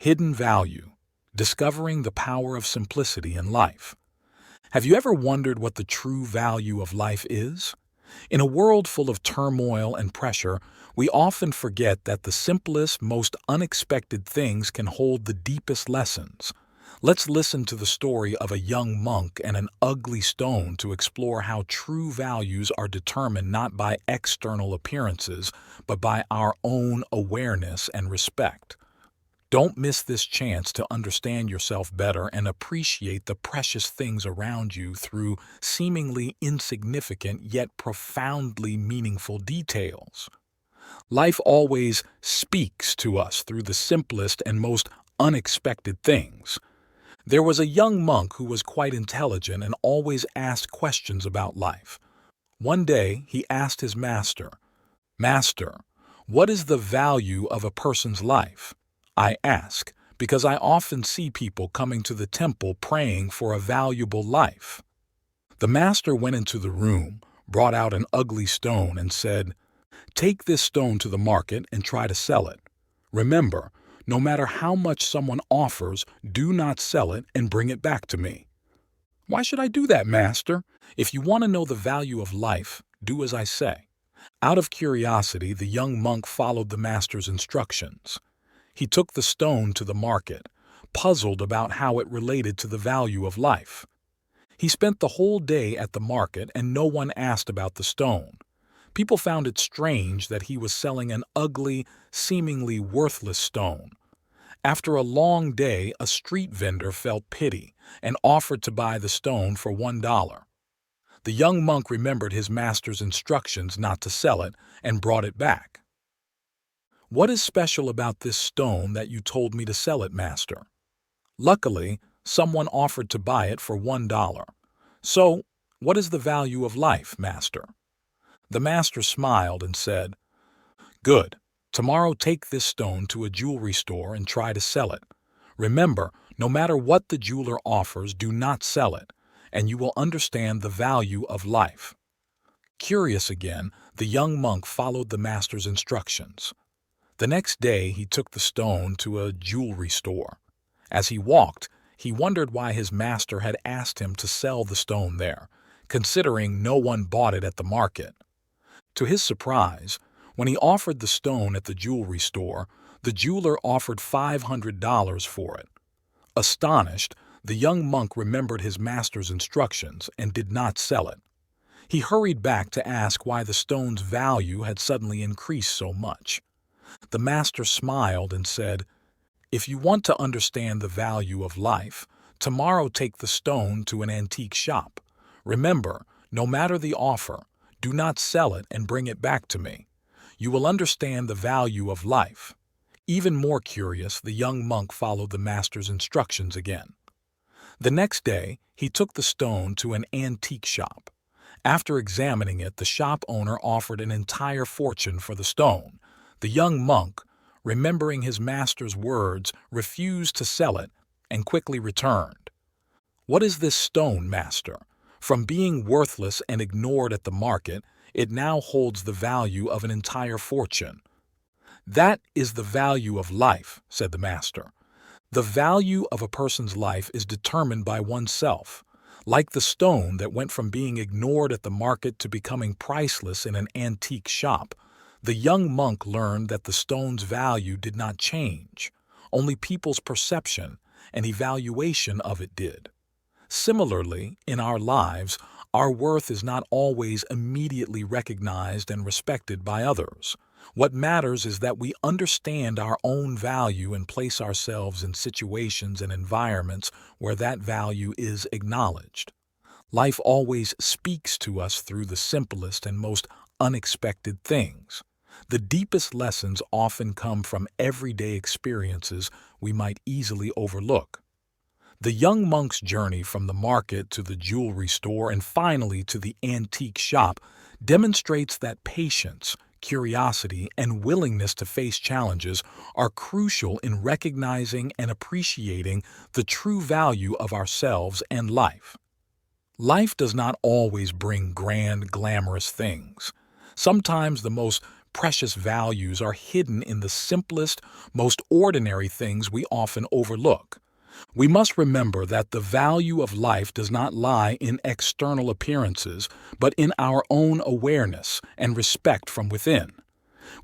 Hidden value, discovering the power of simplicity in life. Have you ever wondered what the true value of life is? In a world full of turmoil and pressure, we often forget that the simplest, most unexpected things can hold the deepest lessons. Let's listen to the story of a young monk and an ugly stone to explore how true values are determined not by external appearances, but by our own awareness and respect. Don't miss this chance to understand yourself better and appreciate the precious things around you through seemingly insignificant yet profoundly meaningful details. Life always speaks to us through the simplest and most unexpected things. There was a young monk who was quite intelligent and always asked questions about life. One day, he asked his master, "Master, what is the value of a person's life? I ask, because I often see people coming to the temple praying for a valuable life." The master went into the room, brought out an ugly stone, and said, "Take this stone to the market and try to sell it. Remember, no matter how much someone offers, do not sell it and bring it back to me." "Why should I do that, master?" "If you want to know the value of life, do as I say." Out of curiosity, the young monk followed the master's instructions. He took the stone to the market, puzzled about how it related to the value of life. He spent the whole day at the market and no one asked about the stone. People found it strange that he was selling an ugly, seemingly worthless stone. After a long day, a street vendor felt pity and offered to buy the stone for $1. The young monk remembered his master's instructions not to sell it and brought it back. "What is special about this stone that you told me to sell it, master?" "Luckily, someone offered to buy it for $1. So, what is the value of life, master?" The master smiled and said, "Good. Tomorrow take this stone to a jewelry store and try to sell it. Remember, no matter what the jeweler offers, do not sell it, and you will understand the value of life." Curious again, the young monk followed the master's instructions. The next day he took the stone to a jewelry store. As he walked, he wondered why his master had asked him to sell the stone there, considering no one bought it at the market. To his surprise, when he offered the stone at the jewelry store, the jeweler offered $500 for it. Astonished, the young monk remembered his master's instructions and did not sell it. He hurried back to ask why the stone's value had suddenly increased so much. The master smiled and said, "If you want to understand the value of life, tomorrow take the stone to an antique shop. Remember, no matter the offer, do not sell it and bring it back to me. You will understand the value of life." Even more curious, the young monk followed the master's instructions again. The next day, he took the stone to an antique shop. After examining it, the shop owner offered an entire fortune for the stone. The young monk, remembering his master's words, refused to sell it and quickly returned. "What is this stone, master? From being worthless and ignored at the market, it now holds the value of an entire fortune." "That is the value of life," said the master. "The value of a person's life is determined by oneself. Like the stone that went from being ignored at the market to becoming priceless in an antique shop, the young monk learned that the stone's value did not change. Only people's perception and evaluation of it did. Similarly, in our lives, our worth is not always immediately recognized and respected by others. What matters is that we understand our own value and place ourselves in situations and environments where that value is acknowledged. Life always speaks to us through the simplest and most unexpected things. The deepest lessons often come from everyday experiences we might easily overlook. The young monk's journey from the market to the jewelry store and finally to the antique shop demonstrates that patience, curiosity, and willingness to face challenges are crucial in recognizing and appreciating the true value of ourselves and life. Life does not always bring grand, glamorous things. Sometimes the most precious values are hidden in the simplest, most ordinary things we often overlook. We must remember that the value of life does not lie in external appearances, but in our own awareness and respect from within.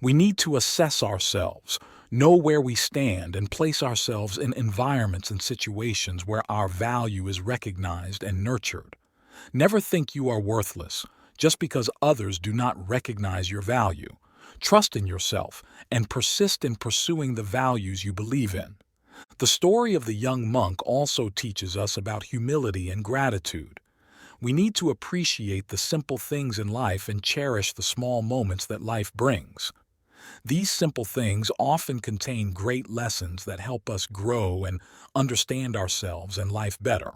We need to assess ourselves, know where we stand, and place ourselves in environments and situations where our value is recognized and nurtured. Never think you are worthless just because others do not recognize your value. Trust in yourself and persist in pursuing the values you believe in. The story of the young monk also teaches us about humility and gratitude. We need to appreciate the simple things in life and cherish the small moments that life brings. These simple things often contain great lessons that help us grow and understand ourselves and life better.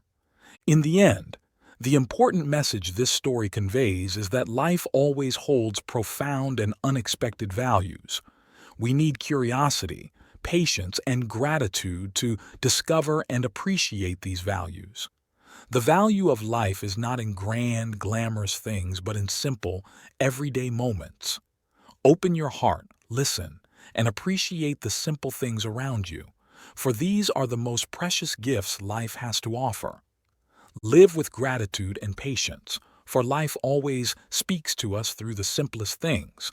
In the end, the important message this story conveys is that life always holds profound and unexpected values. We need curiosity, patience, and gratitude to discover and appreciate these values. The value of life is not in grand, glamorous things, but in simple, everyday moments. Open your heart, listen, and appreciate the simple things around you, for these are the most precious gifts life has to offer. Live with gratitude and patience, for life always speaks to us through the simplest things.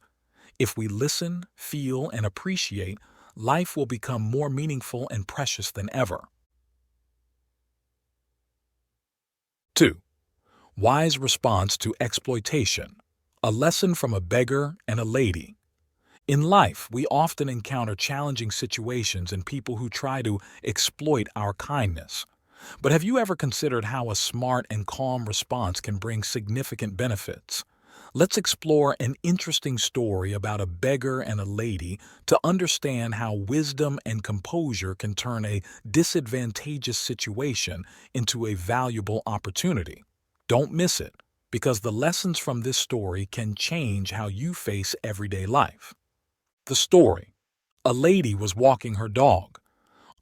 If we listen, feel, and appreciate, life will become more meaningful and precious than ever. 2. Wise response to exploitation. A lesson from a beggar and a lady. In life, we often encounter challenging situations and people who try to exploit our kindness. But have you ever considered how a smart and calm response can bring significant benefits? Let's explore an interesting story about a beggar and a lady to understand how wisdom and composure can turn a disadvantageous situation into a valuable opportunity. Don't miss it, because the lessons from this story can change how you face everyday life. The story: a lady was walking her dog.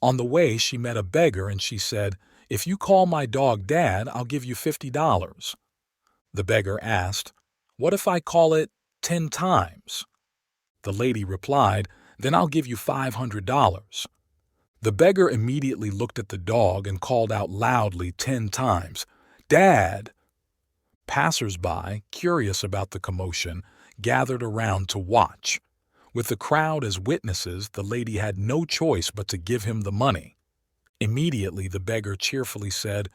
On the way, she met a beggar and she said, "If you call my dog Dad, I'll give you $50. The beggar asked, "What if I call it 10 times? The lady replied, "Then I'll give you $500. The beggar immediately looked at the dog and called out loudly 10 times, "Dad!" Passers-by, curious about the commotion, gathered around to watch. With the crowd as witnesses, the lady had no choice but to give him the money. Immediately, the beggar cheerfully said,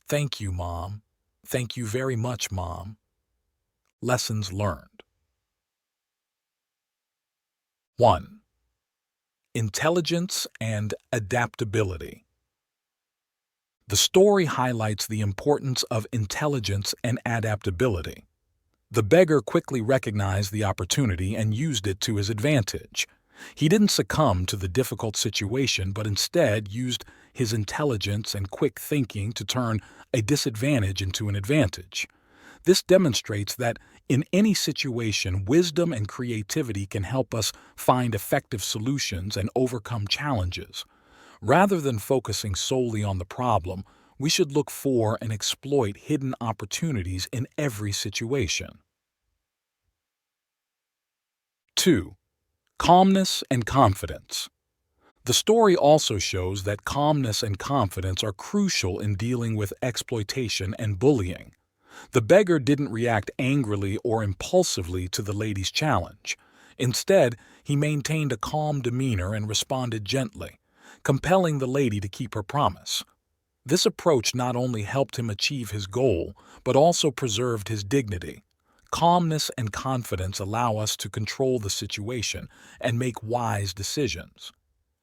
"Thank you, Mom. Thank you very much, Mom." Lessons learned. 1. Intelligence and adaptability. The story highlights the importance of intelligence and adaptability. The beggar quickly recognized the opportunity and used it to his advantage. He didn't succumb to the difficult situation, but instead used his intelligence and quick thinking to turn a disadvantage into an advantage. This demonstrates that in any situation, wisdom and creativity can help us find effective solutions and overcome challenges. Rather than focusing solely on the problem, we should look for and exploit hidden opportunities in every situation. 2. Calmness and confidence. The story also shows that calmness and confidence are crucial in dealing with exploitation and bullying. The beggar didn't react angrily or impulsively to the lady's challenge. Instead, he maintained a calm demeanor and responded gently, compelling the lady to keep her promise. This approach not only helped him achieve his goal, but also preserved his dignity. Calmness and confidence allow us to control the situation and make wise decisions.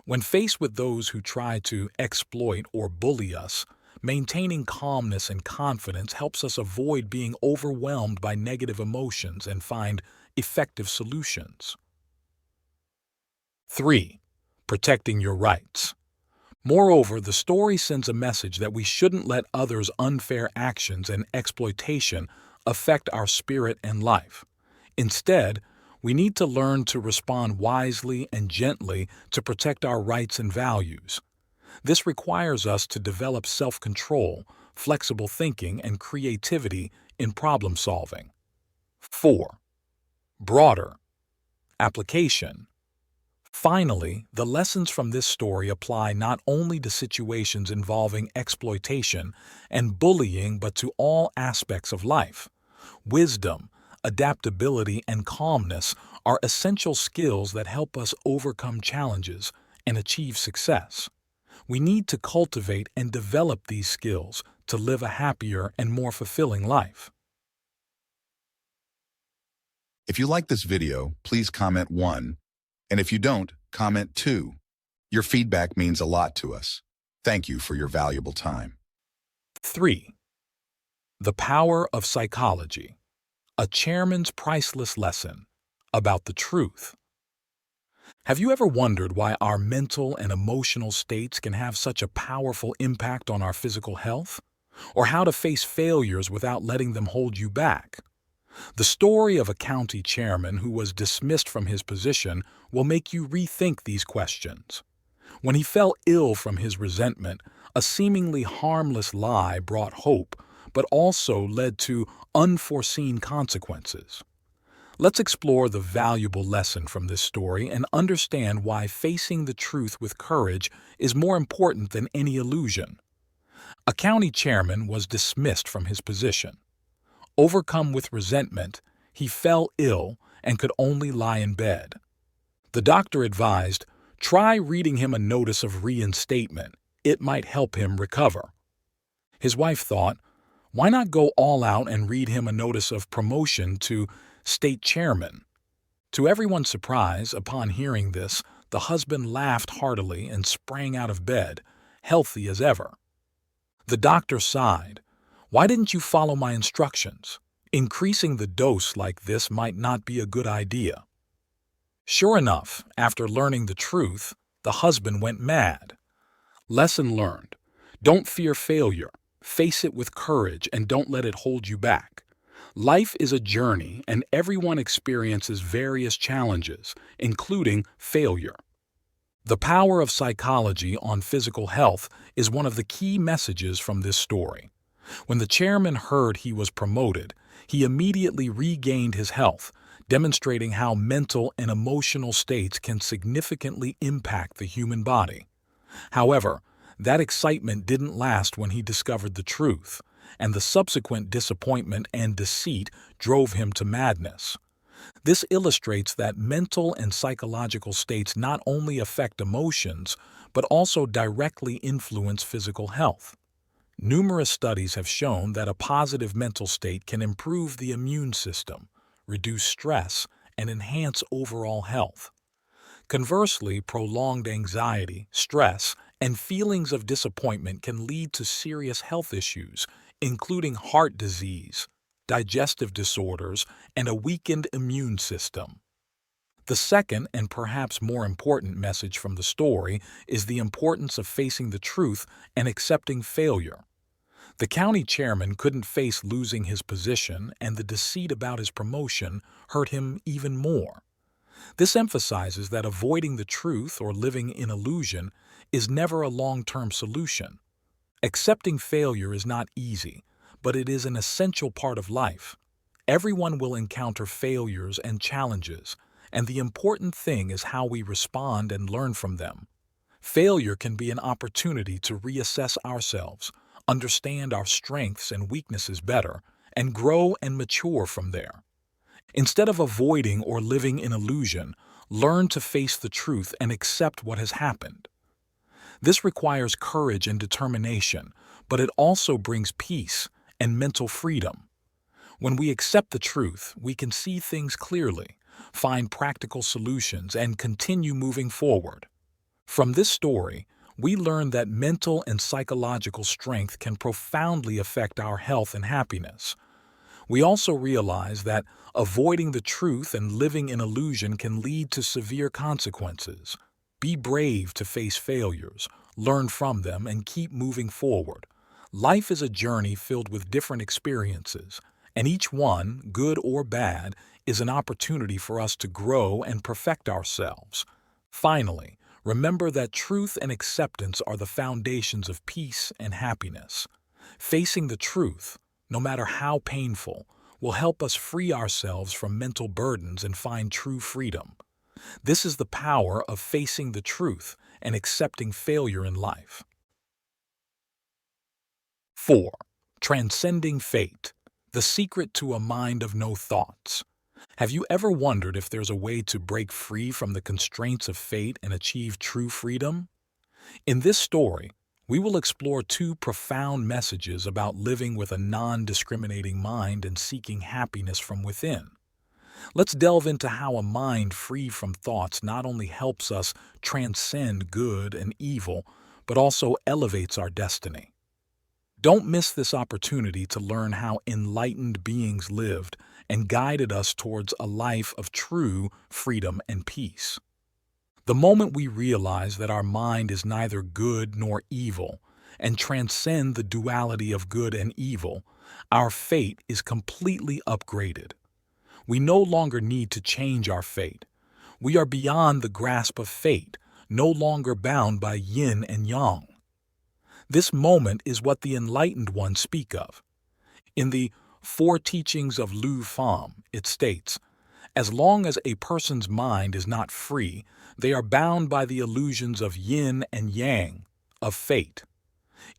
When faced with those who try to exploit or bully us, maintaining calmness and confidence helps us avoid being overwhelmed by negative emotions and find effective solutions. 3. Protecting your rights. Moreover, the story sends a message that we shouldn't let others' unfair actions and exploitation affect our spirit and life. Instead, we need to learn to respond wisely and gently to protect our rights and values. This requires us to develop self-control, flexible thinking, and creativity in problem-solving. 4. Broader Application. Finally, the lessons from this story apply not only to situations involving exploitation and bullying but to all aspects of life. Wisdom, adaptability, and calmness are essential skills that help us overcome challenges and achieve success. We need to cultivate and develop these skills to live a happier and more fulfilling life. If you like this video, please comment 1. And if you don't, comment 2. Your feedback means a lot to us. Thank you for your valuable time. 3. The Power of Psychology. A chairman's priceless lesson about the truth. Have you ever wondered why our mental and emotional states can have such a powerful impact on our physical health? Or how to face failures without letting them hold you back? The story of a county chairman who was dismissed from his position will make you rethink these questions. When he fell ill from his resentment, a seemingly harmless lie brought hope, but also led to unforeseen consequences. Let's explore the valuable lesson from this story and understand why facing the truth with courage is more important than any illusion. A county chairman was dismissed from his position. Overcome with resentment, he fell ill and could only lie in bed. The doctor advised, try reading him a notice of reinstatement. It might help him recover. His wife thought, why not go all out and read him a notice of promotion to state chairman? To everyone's surprise, upon hearing this, the husband laughed heartily and sprang out of bed, healthy as ever. The doctor sighed. Why didn't you follow my instructions? Increasing the dose like this might not be a good idea. Sure enough, after learning the truth, the husband went mad. Lesson learned. Don't fear failure. Face it with courage and don't let it hold you back. Life is a journey and everyone experiences various challenges, including failure. The power of psychology on physical health is one of the key messages from this story. When the chairman heard he was promoted, he immediately regained his health, demonstrating how mental and emotional states can significantly impact the human body. However, that excitement didn't last when he discovered the truth, and the subsequent disappointment and deceit drove him to madness. This illustrates that mental and psychological states not only affect emotions, but also directly influence physical health. Numerous studies have shown that a positive mental state can improve the immune system, reduce stress, and enhance overall health. Conversely, prolonged anxiety, stress, and feelings of disappointment can lead to serious health issues, including heart disease, digestive disorders, and a weakened immune system. The second and perhaps more important message from the story is the importance of facing the truth and accepting failure. The county chairman couldn't face losing his position, and the deceit about his promotion hurt him even more. This emphasizes that avoiding the truth or living in illusion is never a long-term solution. Accepting failure is not easy, but it is an essential part of life. Everyone will encounter failures and challenges, and the important thing is how we respond and learn from them. Failure can be an opportunity to reassess ourselves, understand our strengths and weaknesses better, and grow and mature from there. Instead of avoiding or living in illusion, learn to face the truth and accept what has happened. This requires courage and determination, but it also brings peace and mental freedom. When we accept the truth, we can see things clearly, find practical solutions, and continue moving forward. From this story, we learn that mental and psychological strength can profoundly affect our health and happiness. We also realize that avoiding the truth and living in illusion can lead to severe consequences. Be brave to face failures, learn from them, and keep moving forward. Life is a journey filled with different experiences, and each one, good or bad, is an opportunity for us to grow and perfect ourselves. Finally, remember that truth and acceptance are the foundations of peace and happiness. Facing the truth, no matter how painful, will help us free ourselves from mental burdens and find true freedom. This is the power of facing the truth and accepting failure in life. 4. Transcending fate. The secret to a mind of no thoughts. Have you ever wondered if there's a way to break free from the constraints of fate and achieve true freedom? In this story, we will explore two profound messages about living with a non-discriminating mind and seeking happiness from within. Let's delve into how a mind free from thoughts not only helps us transcend good and evil, but also elevates our destiny. Don't miss this opportunity to learn how enlightened beings lived and guided us towards a life of true freedom and peace. The moment we realize that our mind is neither good nor evil and transcend the duality of good and evil, our fate is completely upgraded. We no longer need to change our fate. We are beyond the grasp of fate, no longer bound by yin and yang. This moment is what the enlightened ones speak of. In the Four Teachings of Lu Fam, it states, as long as a person's mind is not free, they are bound by the illusions of yin and yang, of fate.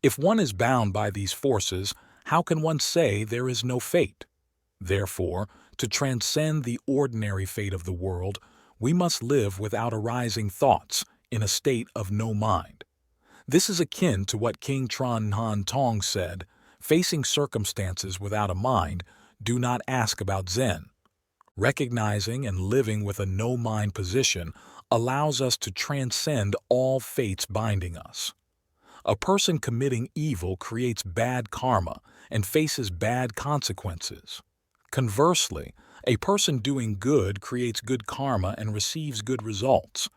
If one is bound by these forces, how can one say there is no fate? Therefore, to transcend the ordinary fate of the world, we must live without arising thoughts, in a state of no mind. This is akin to what King Tran Han Tong said, facing circumstances without a mind, do not ask about Zen. Recognizing and living with a no-mind position allows us to transcend all fates binding us. A person committing evil creates bad karma and faces bad consequences. Conversely, a person doing good creates good karma and receives good results.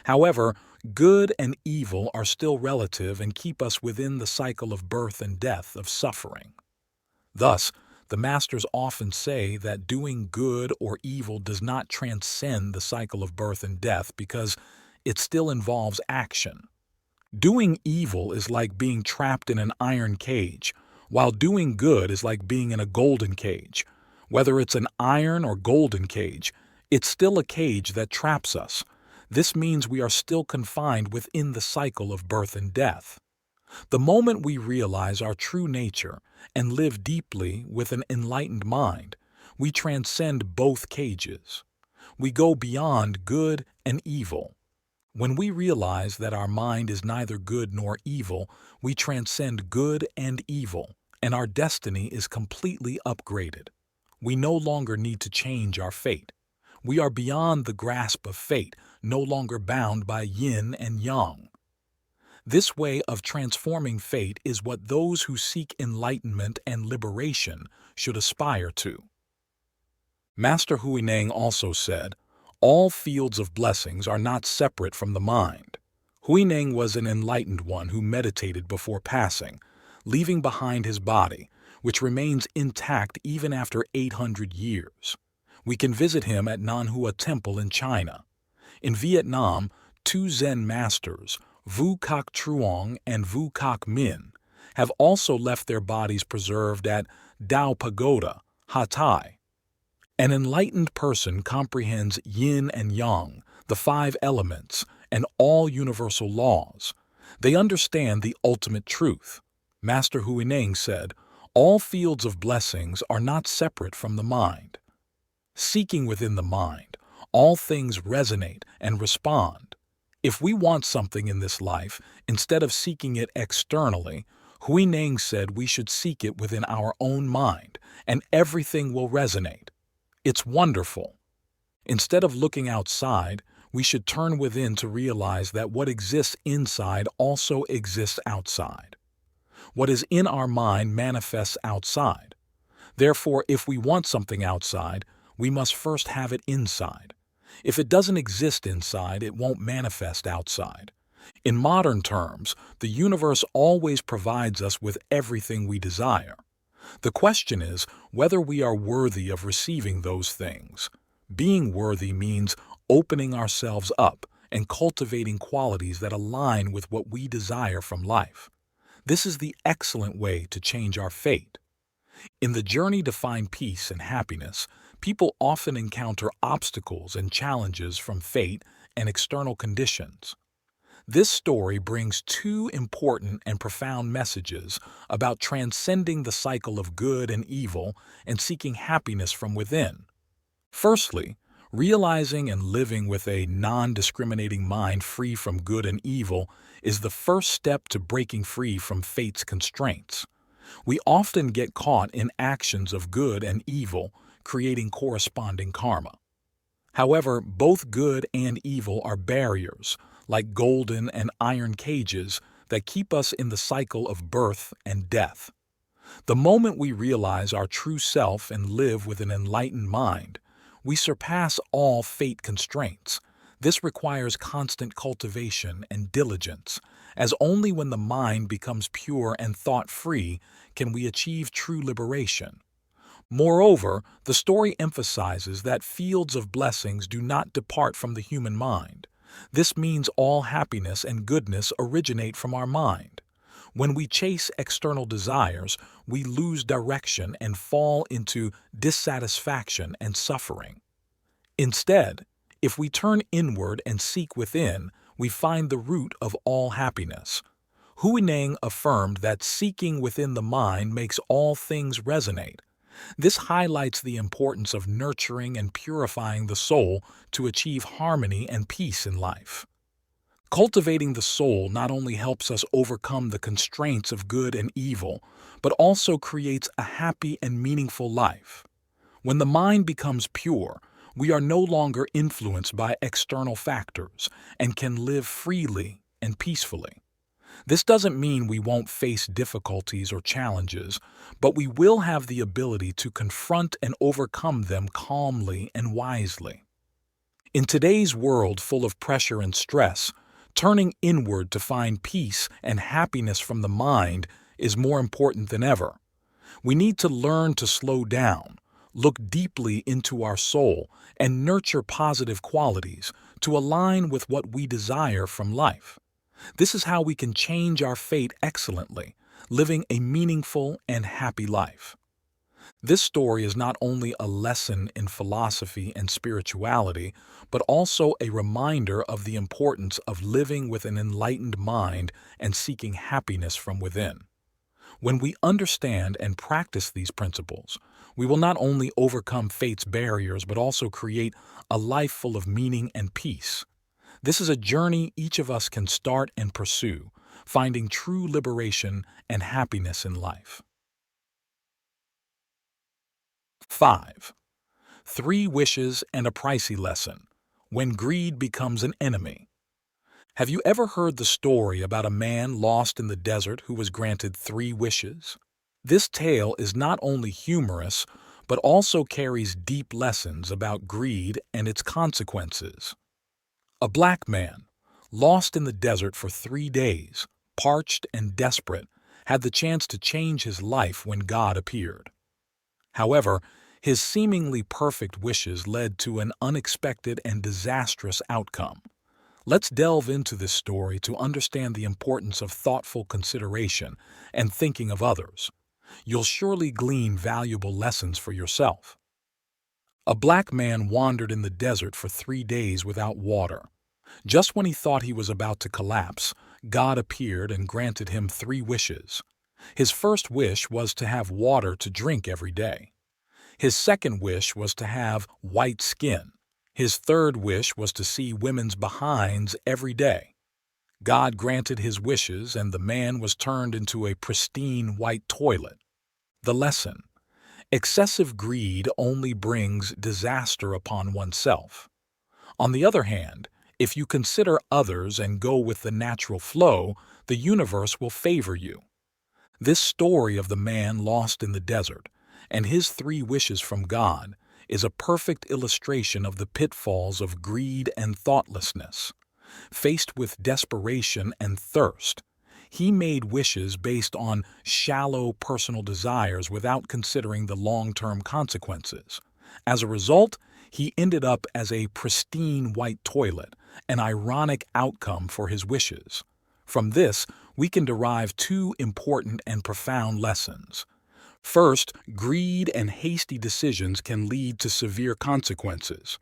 However, good and evil are still relative and keep us within the cycle of birth and death, of suffering. Thus, the masters often say that doing good or evil does not transcend the cycle of birth and death because it still involves action. Doing evil is like being trapped in an iron cage, while doing good is like being in a golden cage. Whether it's an iron or golden cage, it's still a cage that traps us. This means we are still confined within the cycle of birth and death. The moment we realize our true nature and live deeply with an enlightened mind, we transcend both cages. We go beyond good and evil. When we realize that our mind is neither good nor evil, we transcend good and evil, and our destiny is completely upgraded. We no longer need to change our fate. We are beyond the grasp of fate, no longer bound by yin and yang. This way of transforming fate is what those who seek enlightenment and liberation should aspire to. Master Huineng also said, all fields of blessings are not separate from the mind. Huineng was an enlightened one who meditated before passing, leaving behind his body, which remains intact even after 800 years. We can visit him at Nanhua Temple in China. In Vietnam, two Zen masters, Vu Quoc Truong and Vu Quoc Minh, have also left their bodies preserved at Dao Pagoda, Hatai. An enlightened person comprehends yin and yang, the 5 elements, and all universal laws. They understand the ultimate truth. Master Huineng said, all fields of blessings are not separate from the mind. Seeking within the mind, all things resonate and respond. If we want something in this life, instead of seeking it externally, Huineng said we should seek it within our own mind, and everything will resonate. It's wonderful. Instead of looking outside, we should turn within to realize that what exists inside also exists outside. What is in our mind manifests outside. Therefore, if we want something outside, we must first have it inside. If it doesn't exist inside, it won't manifest outside. In modern terms, the universe always provides us with everything we desire. The question is whether we are worthy of receiving those things. Being worthy means opening ourselves up and cultivating qualities that align with what we desire from life. This is the excellent way to change our fate. In the journey to find peace and happiness, People often encounter obstacles and challenges from fate and external conditions. This story brings two important and profound messages about transcending the cycle of good and evil and seeking happiness from within. Firstly, realizing and living with a non-discriminating mind free from good and evil is the first step to breaking free from fate's constraints. We often get caught in actions of good and evil, creating corresponding karma. However, both good and evil are barriers, like golden and iron cages, that keep us in the cycle of birth and death. The moment we realize our true self and live with an enlightened mind, we surpass all fate constraints. This requires constant cultivation and diligence, as only when the mind becomes pure and thought-free can we achieve true liberation. Moreover, the story emphasizes that fields of blessings do not depart from the human mind. This means all happiness and goodness originate from our mind. When we chase external desires, we lose direction and fall into dissatisfaction and suffering. Instead, if we turn inward and seek within, we find the root of all happiness. Huineng affirmed that seeking within the mind makes all things resonate. This highlights the importance of nurturing and purifying the soul to achieve harmony and peace in life. Cultivating the soul not only helps us overcome the constraints of good and evil, but also creates a happy and meaningful life. When the mind becomes pure, we are no longer influenced by external factors and can live freely and peacefully. This doesn't mean we won't face difficulties or challenges, but we will have the ability to confront and overcome them calmly and wisely. In today's world full of pressure and stress, turning inward to find peace and happiness from the mind is more important than ever. We need to learn to slow down, look deeply into our soul, and nurture positive qualities to align with what we desire from life. This is how we can change our fate excellently, living a meaningful and happy life. This story is not only a lesson in philosophy and spirituality, but also a reminder of the importance of living with an enlightened mind and seeking happiness from within. When we understand and practice these principles, we will not only overcome fate's barriers but also create a life full of meaning and peace. This is a journey each of us can start and pursue, finding true liberation and happiness in life. 5. 3 wishes and a pricey lesson: when greed becomes an enemy. Have you ever heard the story about a man lost in the desert who was granted 3 wishes? This tale is not only humorous, but also carries deep lessons about greed and its consequences. A black man, lost in the desert for 3 days, parched and desperate, had the chance to change his life when God appeared. However, his seemingly perfect wishes led to an unexpected and disastrous outcome. Let's delve into this story to understand the importance of thoughtful consideration and thinking of others. You'll surely glean valuable lessons for yourself. A black man wandered in the desert for 3 days without water. Just when he thought he was about to collapse, God appeared and granted him 3 wishes. His first wish was to have water to drink every day. His second wish was to have white skin. His third wish was to see women's behinds every day. God granted his wishes, and the man was turned into a pristine white toilet. The lesson: excessive greed only brings disaster upon oneself. On the other hand, if you consider others and go with the natural flow, the universe will favor you. This story of the man lost in the desert and his 3 wishes from God is a perfect illustration of the pitfalls of greed and thoughtlessness. Faced with desperation and thirst, he made wishes based on shallow personal desires without considering the long-term consequences. As a result, he ended up as a pristine white toilet, an ironic outcome for his wishes. From this, we can derive 2 important and profound lessons. First, greed and hasty decisions can lead to severe consequences.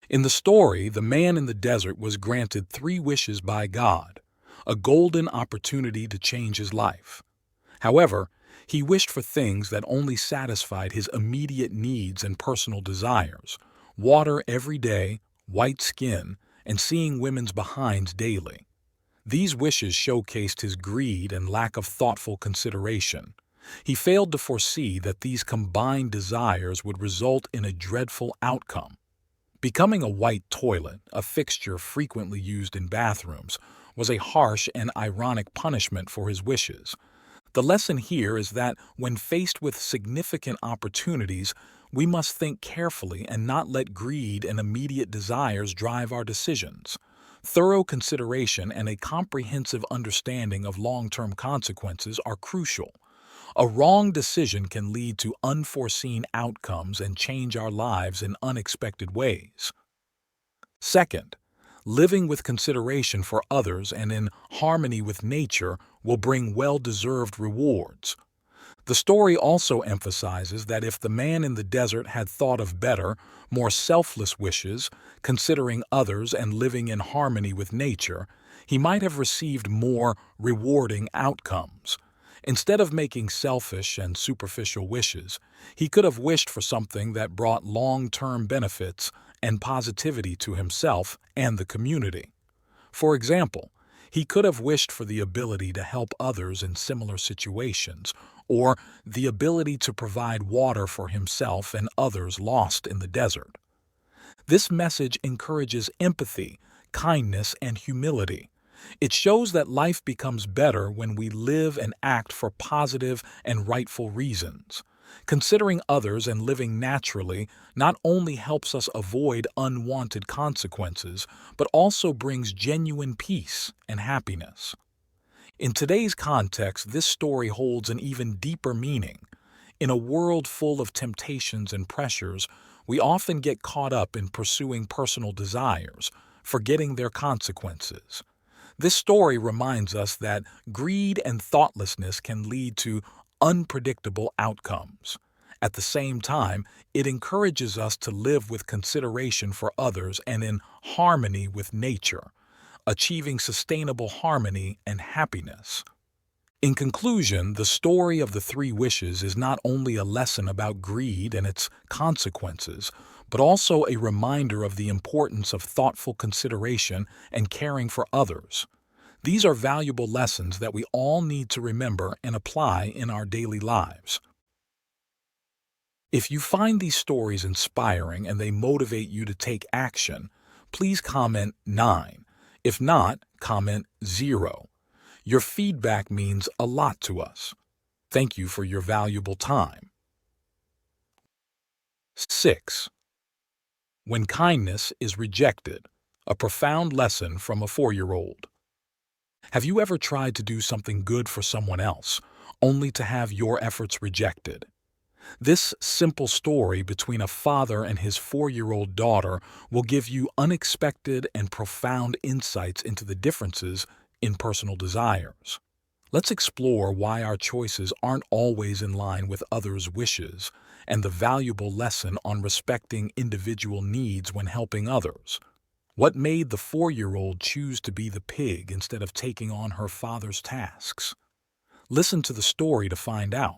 In the story, the man in the desert was granted 3 wishes by God, a golden opportunity to change his life. However, he wished for things that only satisfied his immediate needs and personal desires: water every day, white skin, and seeing women's behinds daily. These wishes showcased his greed and lack of thoughtful consideration. He failed to foresee that these combined desires would result in a dreadful outcome. Becoming a white toilet, a fixture frequently used in bathrooms, was a harsh and ironic punishment for his wishes. The lesson here is that when faced with significant opportunities, we must think carefully and not let greed and immediate desires drive our decisions. Thorough consideration and a comprehensive understanding of long-term consequences are crucial. A wrong decision can lead to unforeseen outcomes and change our lives in unexpected ways. Second, living with consideration for others and in harmony with nature will bring well-deserved rewards. The story also emphasizes that if the man in the desert had thought of better, more selfless wishes, considering others and living in harmony with nature, he might have received more rewarding outcomes. Instead of making selfish and superficial wishes, he could have wished for something that brought long-term benefits and positivity to himself and the community. For example, he could have wished for the ability to help others in similar situations, or the ability to provide water for himself and others lost in the desert. This message encourages empathy, kindness, and humility. It shows that life becomes better when we live and act for positive and rightful reasons. Considering others and living naturally not only helps us avoid unwanted consequences, but also brings genuine peace and happiness. In today's context, this story holds an even deeper meaning. In a world full of temptations and pressures, we often get caught up in pursuing personal desires, forgetting their consequences. This story reminds us that greed and thoughtlessness can lead to unpredictable outcomes. At the same time, it encourages us to live with consideration for others and in harmony with nature, achieving sustainable harmony and happiness. In conclusion, the story of the 3 wishes is not only a lesson about greed and its consequences, but also a reminder of the importance of thoughtful consideration and caring for others. These are valuable lessons that we all need to remember and apply in our daily lives. If you find these stories inspiring and they motivate you to take action, please comment 9. If not, comment 0. Your feedback means a lot to us. Thank you for your valuable time. 6. When kindness is rejected, a profound lesson from a 4-year-old. Have you ever tried to do something good for someone else, only to have your efforts rejected? This simple story between a father and his 4-year-old daughter will give you unexpected and profound insights into the differences in personal desires. Let's explore why our choices aren't always in line with others' wishes and the valuable lesson on respecting individual needs when helping others. What made the 4-year-old choose to be the pig instead of taking on her father's tasks? Listen to the story to find out.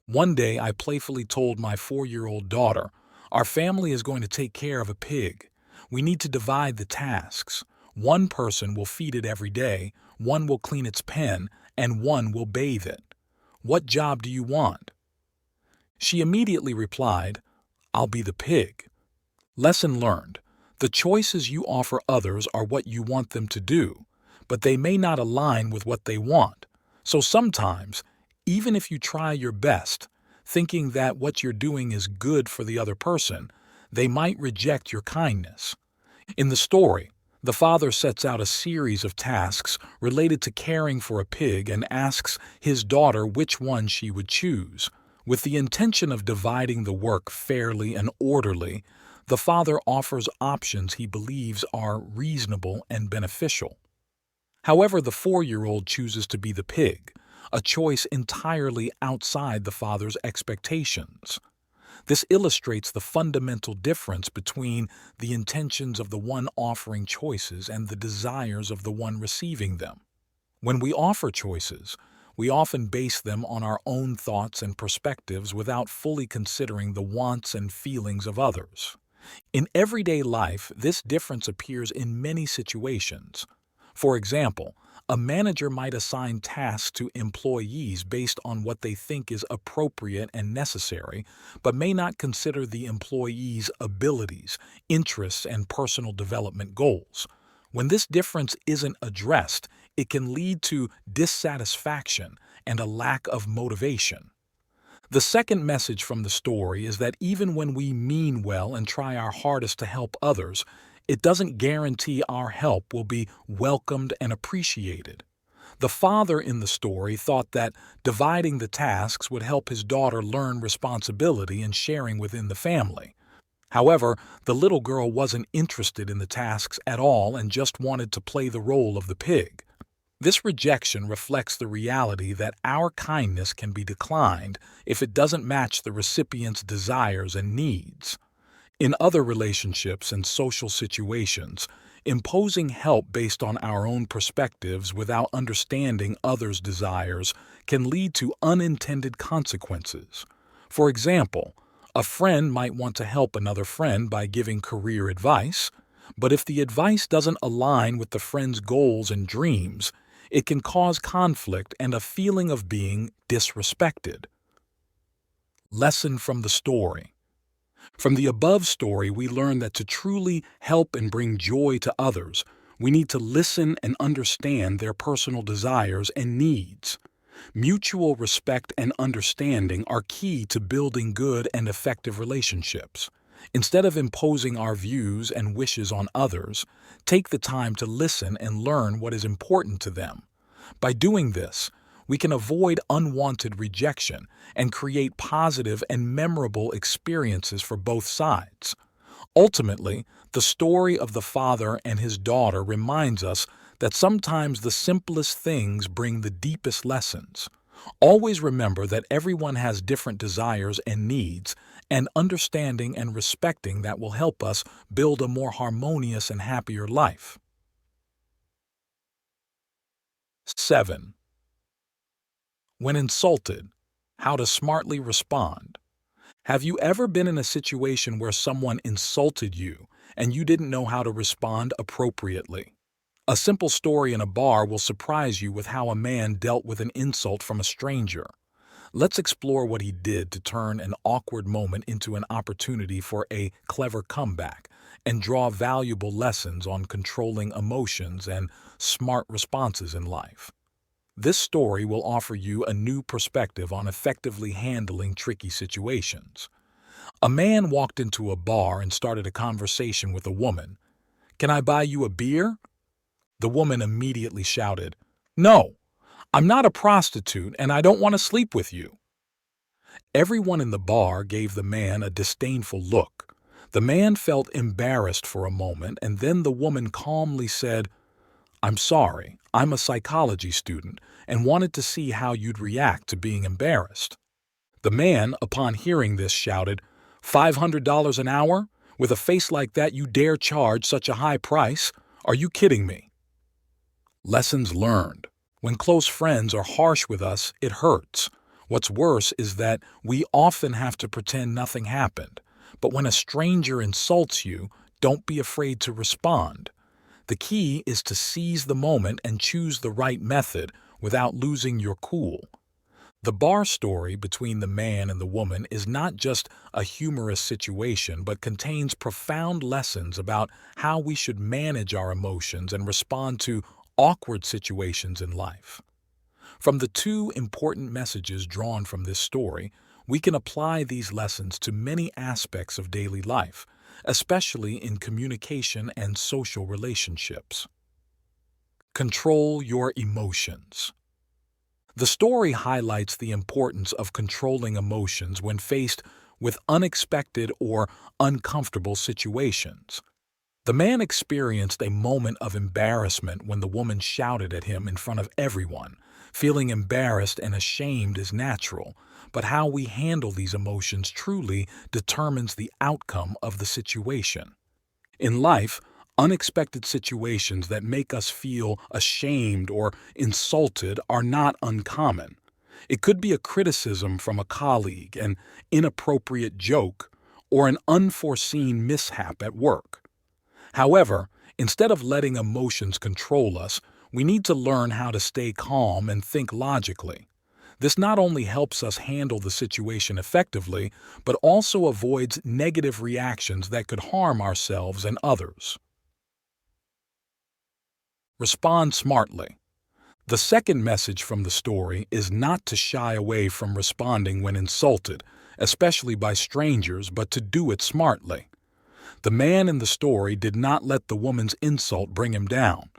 One day I playfully told my 4-year-old daughter, "Our family is going to take care of a pig. We need to divide the tasks. One person will feed it every day, one will clean its pen, and one will bathe it. What job do you want?" She immediately replied, "I'll be the pig." Lesson learned. The choices you offer others are what you want them to do, but they may not align with what they want. So sometimes, even if you try your best, thinking that what you're doing is good for the other person, they might reject your kindness. In the story, the father sets out a series of tasks related to caring for a pig and asks his daughter which one she would choose. With the intention of dividing the work fairly and orderly, the father offers options he believes are reasonable and beneficial. However, the 4-year-old chooses to be the pig, a choice entirely outside the father's expectations. This illustrates the fundamental difference between the intentions of the one offering choices and the desires of the one receiving them. When we offer choices, we often base them on our own thoughts and perspectives without fully considering the wants and feelings of others. In everyday life, this difference appears in many situations. For example, a manager might assign tasks to employees based on what they think is appropriate and necessary, but may not consider the employee's abilities, interests, and personal development goals. When this difference isn't addressed, it can lead to dissatisfaction and a lack of motivation. The second message from the story is that even when we mean well and try our hardest to help others, it doesn't guarantee our help will be welcomed and appreciated. The father in the story thought that dividing the tasks would help his daughter learn responsibility and sharing within the family. However, the little girl wasn't interested in the tasks at all and just wanted to play the role of the pig. This rejection reflects the reality that our kindness can be declined if it doesn't match the recipient's desires and needs. In other relationships and social situations, imposing help based on our own perspectives without understanding others' desires can lead to unintended consequences. For example, a friend might want to help another friend by giving career advice, but if the advice doesn't align with the friend's goals and dreams, it can cause conflict and a feeling of being disrespected. Lesson from the story. From the above story, we learn that to truly help and bring joy to others, we need to listen and understand their personal desires and needs. Mutual respect and understanding are key to building good and effective relationships. Instead of imposing our views and wishes on others, take the time to listen and learn what is important to them. By doing this, we can avoid unwanted rejection and create positive and memorable experiences for both sides. Ultimately, the story of the father and his daughter reminds us that sometimes the simplest things bring the deepest lessons. Always remember that everyone has different desires and needs, and understanding and respecting that will help us build a more harmonious and happier life. 7. When insulted, how to smartly respond. Have you ever been in a situation where someone insulted you and you didn't know how to respond appropriately? A simple story in a bar will surprise you with how a man dealt with an insult from a stranger. Let's explore what he did to turn an awkward moment into an opportunity for a clever comeback and draw valuable lessons on controlling emotions and smart responses in life. This story will offer you a new perspective on effectively handling tricky situations. A man walked into a bar and started a conversation with a woman. "Can I buy you a beer?" The woman immediately shouted, "No, I'm not a prostitute and I don't want to sleep with you." Everyone in the bar gave the man a disdainful look. The man felt embarrassed for a moment, and then the woman calmly said, "I'm sorry, I'm a psychology student and wanted to see how you'd react to being embarrassed." The man, upon hearing this, shouted, $500 an hour? With a face like that, you dare charge such a high price? Are you kidding me? Lessons learned. When close friends are harsh with us, it hurts. What's worse is that we often have to pretend nothing happened. But when a stranger insults you, don't be afraid to respond. The key is to seize the moment and choose the right method without losing your cool. The bar story between the man and the woman is not just a humorous situation, but contains profound lessons about how we should manage our emotions and respond to awkward situations in life. From the two important messages drawn from this story, we can apply these lessons to many aspects of daily life, especially in communication and social relationships. Control your emotions. The story highlights the importance of controlling emotions when faced with unexpected or uncomfortable situations. The man experienced a moment of embarrassment when the woman shouted at him in front of everyone, Feeling embarrassed and ashamed is natural, but how we handle these emotions truly determines the outcome of the situation. In life, unexpected situations that make us feel ashamed or insulted are not uncommon. It could be a criticism from a colleague, an inappropriate joke, or an unforeseen mishap at work. However, instead of letting emotions control us, we need to learn how to stay calm and think logically. This not only helps us handle the situation effectively, but also avoids negative reactions that could harm ourselves and others. Respond smartly. The second message from the story is not to shy away from responding when insulted, especially by strangers, but to do it smartly. The man in the story did not let the woman's insult bring him down.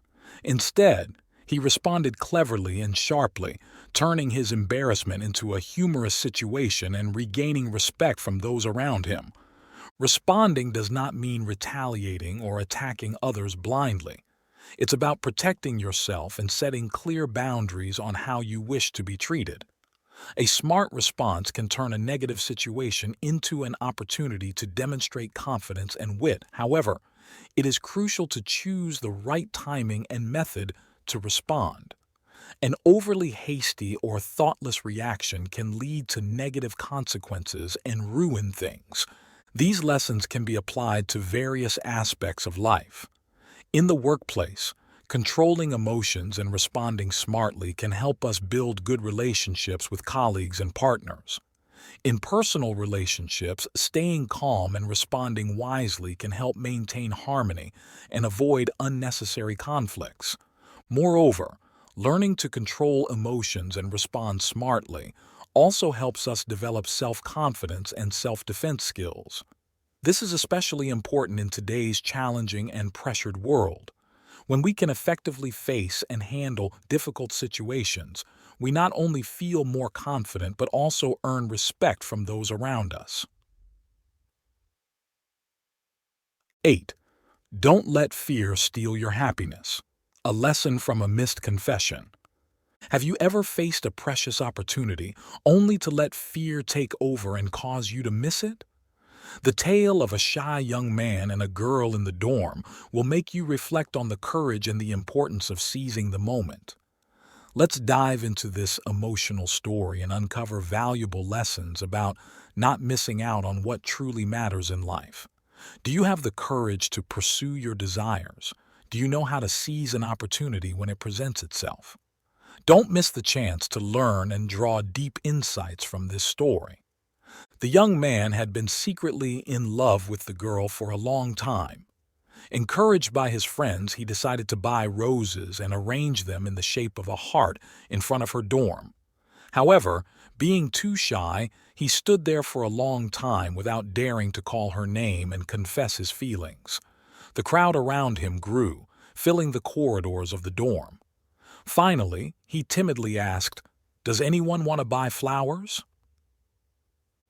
Instead, he responded cleverly and sharply, turning his embarrassment into a humorous situation and regaining respect from those around him. Responding does not mean retaliating or attacking others blindly. It's about protecting yourself and setting clear boundaries on how you wish to be treated. A smart response can turn a negative situation into an opportunity to demonstrate confidence and wit. However, it is crucial to choose the right timing and method to respond. An overly hasty or thoughtless reaction can lead to negative consequences and ruin things. These lessons can be applied to various aspects of life. In the workplace, controlling emotions and responding smartly can help us build good relationships with colleagues and partners. In personal relationships, staying calm and responding wisely can help maintain harmony and avoid unnecessary conflicts. Moreover, learning to control emotions and respond smartly also helps us develop self-confidence and self-defense skills. This is especially important in today's challenging and pressured world. When we can effectively face and handle difficult situations, we not only feel more confident but also earn respect from those around us. 8. Don't let fear steal your happiness. A lesson from a missed confession. Have you ever faced a precious opportunity only to let fear take over and cause you to miss it? The tale of a shy young man and a girl in the dorm will make you reflect on the courage and the importance of seizing the moment. Let's dive into this emotional story and uncover valuable lessons about not missing out on what truly matters in life. Do you have the courage to pursue your desires? Do you know how to seize an opportunity when it presents itself? Don't miss the chance to learn and draw deep insights from this story. The young man had been secretly in love with the girl for a long time. Encouraged by his friends, he decided to buy roses and arrange them in the shape of a heart in front of her dorm. However, being too shy, he stood there for a long time without daring to call her name and confess his feelings. The crowd around him grew, filling the corridors of the dorm. Finally, he timidly asked, "Does anyone want to buy flowers?"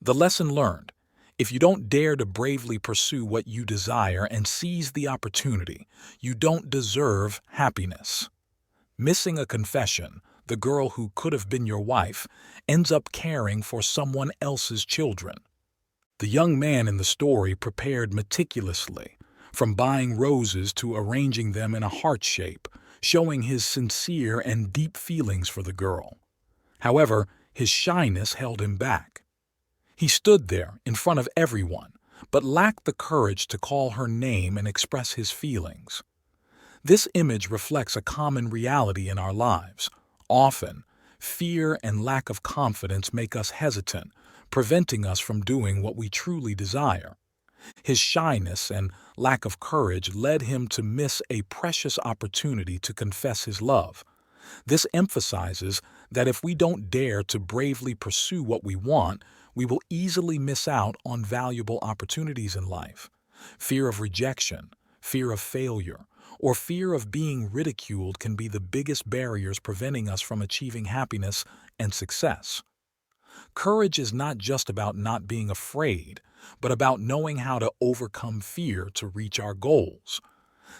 The lesson learned: if you don't dare to bravely pursue what you desire and seize the opportunity, you don't deserve happiness. Missing a confession, the girl who could have been your wife ends up caring for someone else's children. The young man in the story prepared meticulously, from buying roses to arranging them in a heart shape, showing his sincere and deep feelings for the girl. However, his shyness held him back. He stood there in front of everyone, but lacked the courage to call her name and express his feelings. This image reflects a common reality in our lives. Often, fear and lack of confidence make us hesitant, preventing us from doing what we truly desire. His shyness and lack of courage led him to miss a precious opportunity to confess his love. This emphasizes that if we don't dare to bravely pursue what we want, we will easily miss out on valuable opportunities in life. Fear of rejection, fear of failure, or fear of being ridiculed can be the biggest barriers preventing us from achieving happiness and success. Courage is not just about not being afraid, but about knowing how to overcome fear to reach our goals.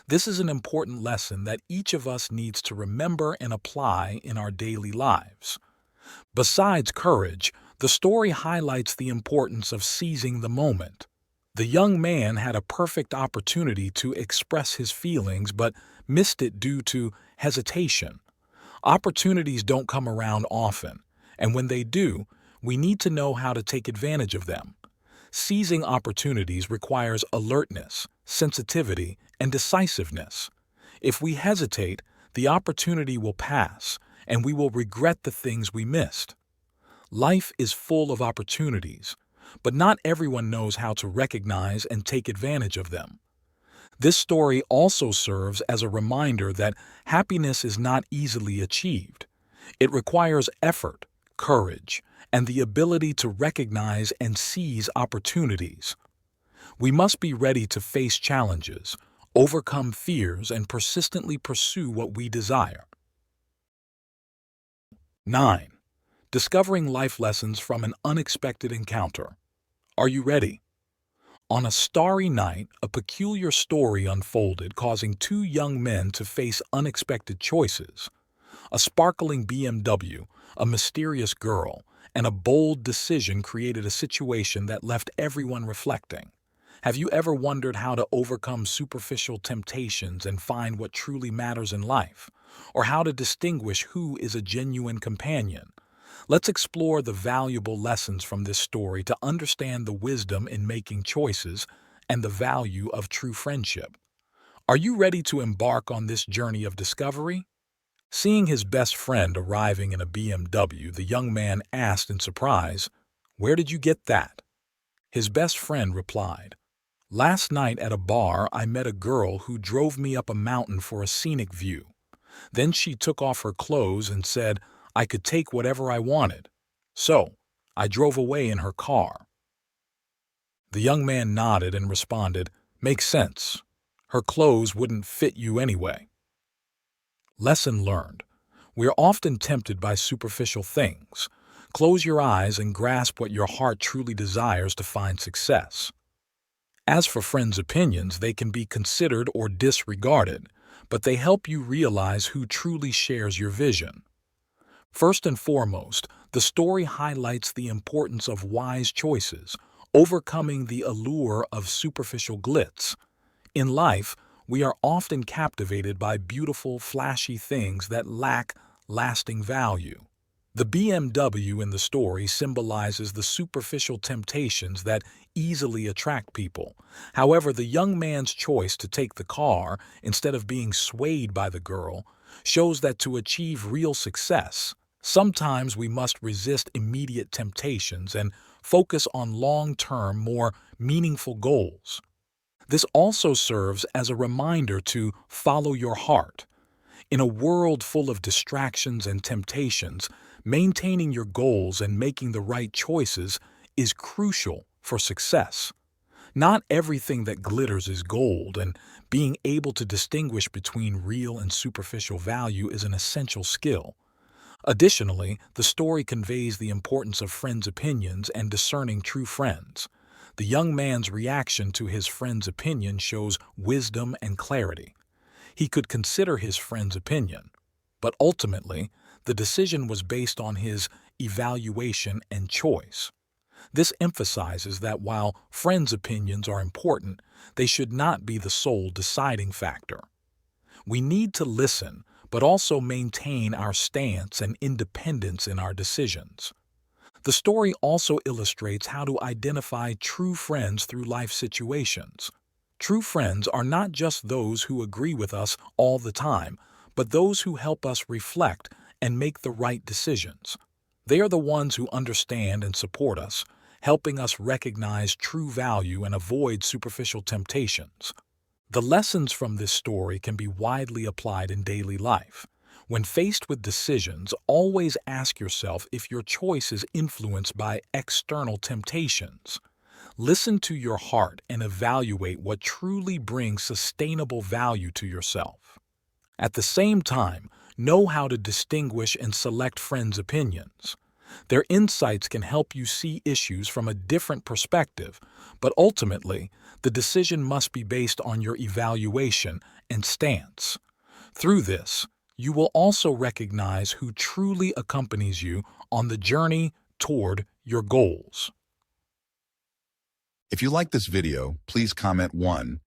This is an important lesson that each of us needs to remember and apply in our daily lives. Besides courage, the story highlights the importance of seizing the moment. The young man had a perfect opportunity to express his feelings but missed it due to hesitation. Opportunities don't come around often, and when they do, we need to know how to take advantage of them. Seizing opportunities requires alertness, sensitivity, and decisiveness. If we hesitate, the opportunity will pass, and we will regret the things we missed. Life is full of opportunities, but not everyone knows how to recognize and take advantage of them. This story also serves as a reminder that happiness is not easily achieved. It requires effort, courage, and the ability to recognize and seize opportunities. We must be ready to face challenges, overcome fears, and persistently pursue what we desire. 9. Discovering life lessons from an unexpected encounter. Are you ready? On a starry night, a peculiar story unfolded, causing two young men to face unexpected choices. A sparkling BMW, a mysterious girl, and a bold decision created a situation that left everyone reflecting. Have you ever wondered how to overcome superficial temptations and find what truly matters in life? Or how to distinguish who is a genuine companion? Let's explore the valuable lessons from this story to understand the wisdom in making choices and the value of true friendship. Are you ready to embark on this journey of discovery? Seeing his best friend arriving in a BMW, the young man asked in surprise, "Where did you get that?" His best friend replied, "Last night at a bar, I met a girl who drove me up a mountain for a scenic view. Then she took off her clothes and said I could take whatever I wanted. So, I drove away in her car." The young man nodded and responded, "Makes sense. Her clothes wouldn't fit you anyway." Lesson learned. We are often tempted by superficial things. Close your eyes and grasp what your heart truly desires to find success. As for friends' opinions, they can be considered or disregarded, but they help you realize who truly shares your vision. First and foremost, the story highlights the importance of wise choices, overcoming the allure of superficial glitz. In life, we are often captivated by beautiful, flashy things that lack lasting value. The BMW in the story symbolizes the superficial temptations that easily attract people. However, the young man's choice to take the car instead of being swayed by the girl shows that to achieve real success, sometimes we must resist immediate temptations and focus on long-term, more meaningful goals. This also serves as a reminder to follow your heart. In a world full of distractions and temptations, maintaining your goals and making the right choices is crucial for success. Not everything that glitters is gold, and being able to distinguish between real and superficial value is an essential skill. Additionally, the story conveys the importance of friends' opinions and discerning true friends. The young man's reaction to his friend's opinion shows wisdom and clarity. He could consider his friend's opinion, but ultimately, the decision was based on his evaluation and choice. This emphasizes that while friends' opinions are important, they should not be the sole deciding factor. We need to listen, but also maintain our stance and independence in our decisions. The story also illustrates how to identify true friends through life situations. True friends are not just those who agree with us all the time, but those who help us reflect and make the right decisions. They are the ones who understand and support us, helping us recognize true value and avoid superficial temptations. The lessons from this story can be widely applied in daily life. When faced with decisions, always ask yourself if your choice is influenced by external temptations. Listen to your heart and evaluate what truly brings sustainable value to yourself. At the same time, know how to distinguish and select friends' opinions. Their insights can help you see issues from a different perspective, but ultimately, the decision must be based on your evaluation and stance. Through this, you will also recognize who truly accompanies you on the journey toward your goals. If you like this video, please comment 1.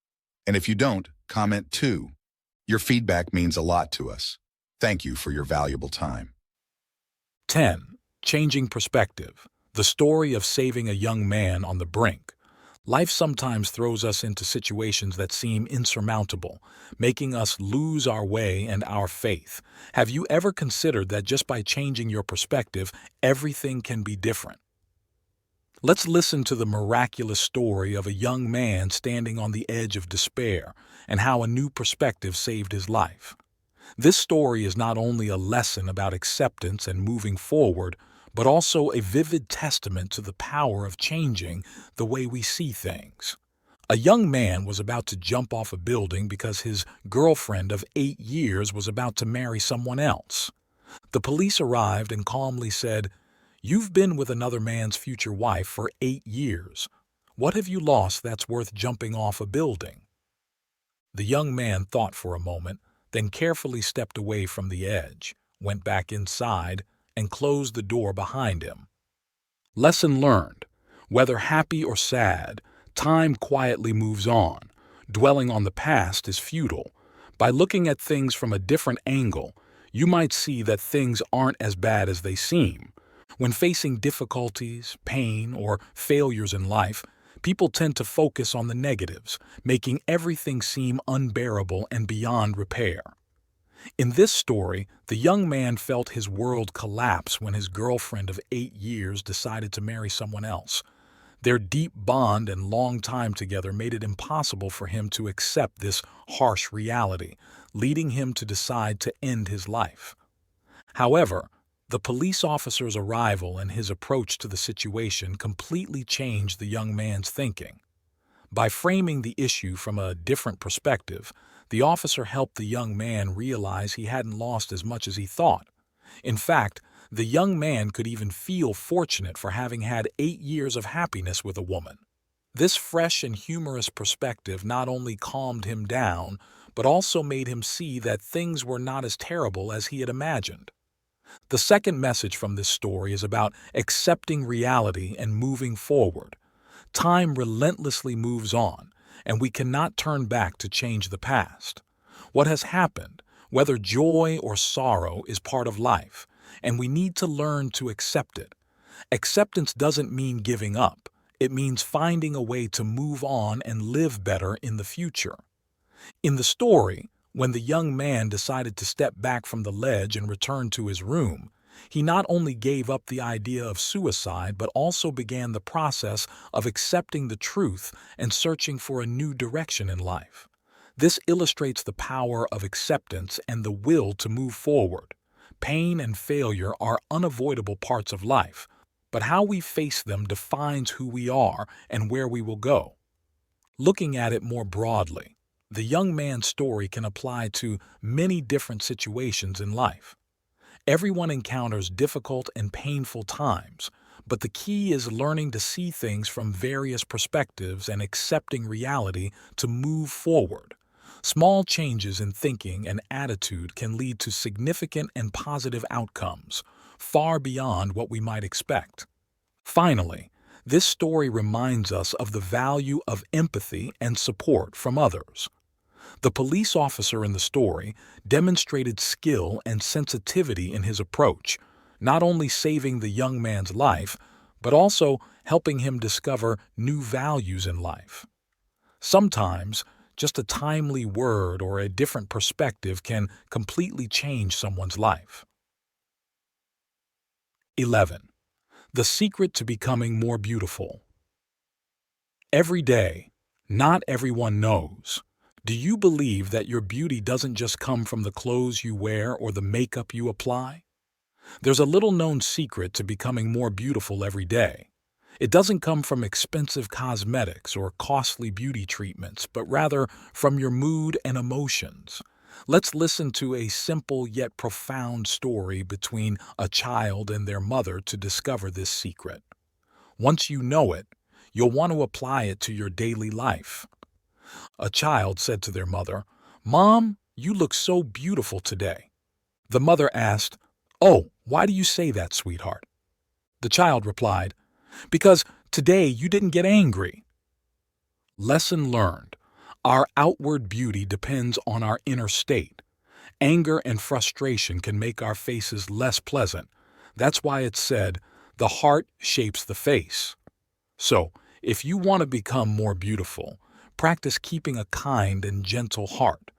And if you don't, comment 2. Your feedback means a lot to us. Thank you for your valuable time. 10. Changing perspective. The story of saving a young man on the brink. Life sometimes throws us into situations that seem insurmountable, making us lose our way and our faith. Have you ever considered that just by changing your perspective, everything can be different? Let's listen to the miraculous story of a young man standing on the edge of despair and how a new perspective saved his life. This story is not only a lesson about acceptance and moving forward, but also a vivid testament to the power of changing the way we see things. A young man was about to jump off a building because his girlfriend of 8 years was about to marry someone else. The police arrived and calmly said, "You've been with another man's future wife for 8 years. What have you lost that's worth jumping off a building?" The young man thought for a moment, then carefully stepped away from the edge, went back inside, and closed the door behind him. Lesson learned. Whether happy or sad, time quietly moves on. Dwelling on the past is futile. By looking at things from a different angle, you might see that things aren't as bad as they seem. When facing difficulties, pain, or failures in life, people tend to focus on the negatives, making everything seem unbearable and beyond repair. In this story, the young man felt his world collapse when his girlfriend of 8 years decided to marry someone else. Their deep bond and long time together made it impossible for him to accept this harsh reality, leading him to decide to end his life. However, the police officer's arrival and his approach to the situation completely changed the young man's thinking. By framing the issue from a different perspective, the officer helped the young man realize he hadn't lost as much as he thought. In fact, the young man could even feel fortunate for having had 8 years of happiness with a woman. This fresh and humorous perspective not only calmed him down, but also made him see that things were not as terrible as he had imagined. The second message from this story is about accepting reality and moving forward. Time relentlessly moves on, and we cannot turn back to change the past. What has happened, whether joy or sorrow, is part of life, and we need to learn to accept it. Acceptance doesn't mean giving up. It means finding a way to move on and live better in the future. In the story, when the young man decided to step back from the ledge and return to his room, he not only gave up the idea of suicide but also began the process of accepting the truth and searching for a new direction in life. This illustrates the power of acceptance and the will to move forward. Pain and failure are unavoidable parts of life, but how we face them defines who we are and where we will go. Looking at it more broadly, the young man's story can apply to many different situations in life. Everyone encounters difficult and painful times, but the key is learning to see things from various perspectives and accepting reality to move forward. Small changes in thinking and attitude can lead to significant and positive outcomes, far beyond what we might expect. Finally, this story reminds us of the value of empathy and support from others. The police officer in the story demonstrated skill and sensitivity in his approach, not only saving the young man's life, but also helping him discover new values in life. Sometimes, just a timely word or a different perspective can completely change someone's life. 11. The secret to becoming more beautiful. Every day, not everyone knows. Do you believe that your beauty doesn't just come from the clothes you wear or the makeup you apply? There's a little-known secret to becoming more beautiful every day. It doesn't come from expensive cosmetics or costly beauty treatments, but rather from your mood and emotions. Let's listen to a simple yet profound story between a child and their mother to discover this secret. Once you know it, you'll want to apply it to your daily life. A child said to their mother, "Mom, you look so beautiful today." The mother asked, "Oh, why do you say that, sweetheart?" The child replied, "Because today you didn't get angry." Lesson learned. Our outward beauty depends on our inner state. Anger and frustration can make our faces less pleasant. That's why it's said, the heart shapes the face. So, if you want to become more beautiful, practice keeping a kind and gentle heart.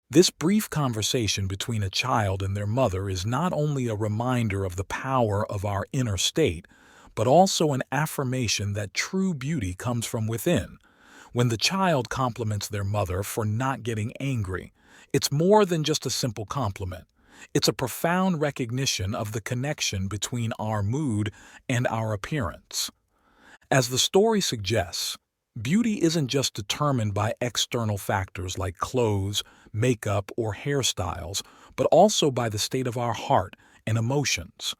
This brief conversation between a child and their mother is not only a reminder of the power of our inner state, but also an affirmation that true beauty comes from within. When the child compliments their mother for not getting angry, it's more than just a simple compliment. It's a profound recognition of the connection between our mood and our appearance. As the story suggests, beauty isn't just determined by external factors like clothes, makeup, or hairstyles, but also by the state of our heart and emotions.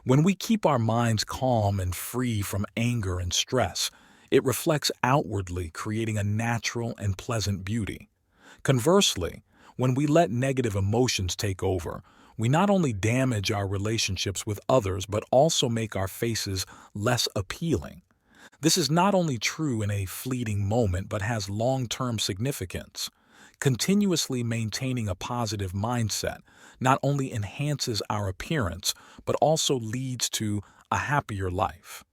When we keep our minds calm and free from anger and stress, it reflects outwardly, creating a natural and pleasant beauty. Conversely, when we let negative emotions take over, we not only damage our relationships with others but also make our faces less appealing. This is not only true in a fleeting moment but has long-term significance. Continuously maintaining a positive mindset not only enhances our appearance but also leads to a happier life.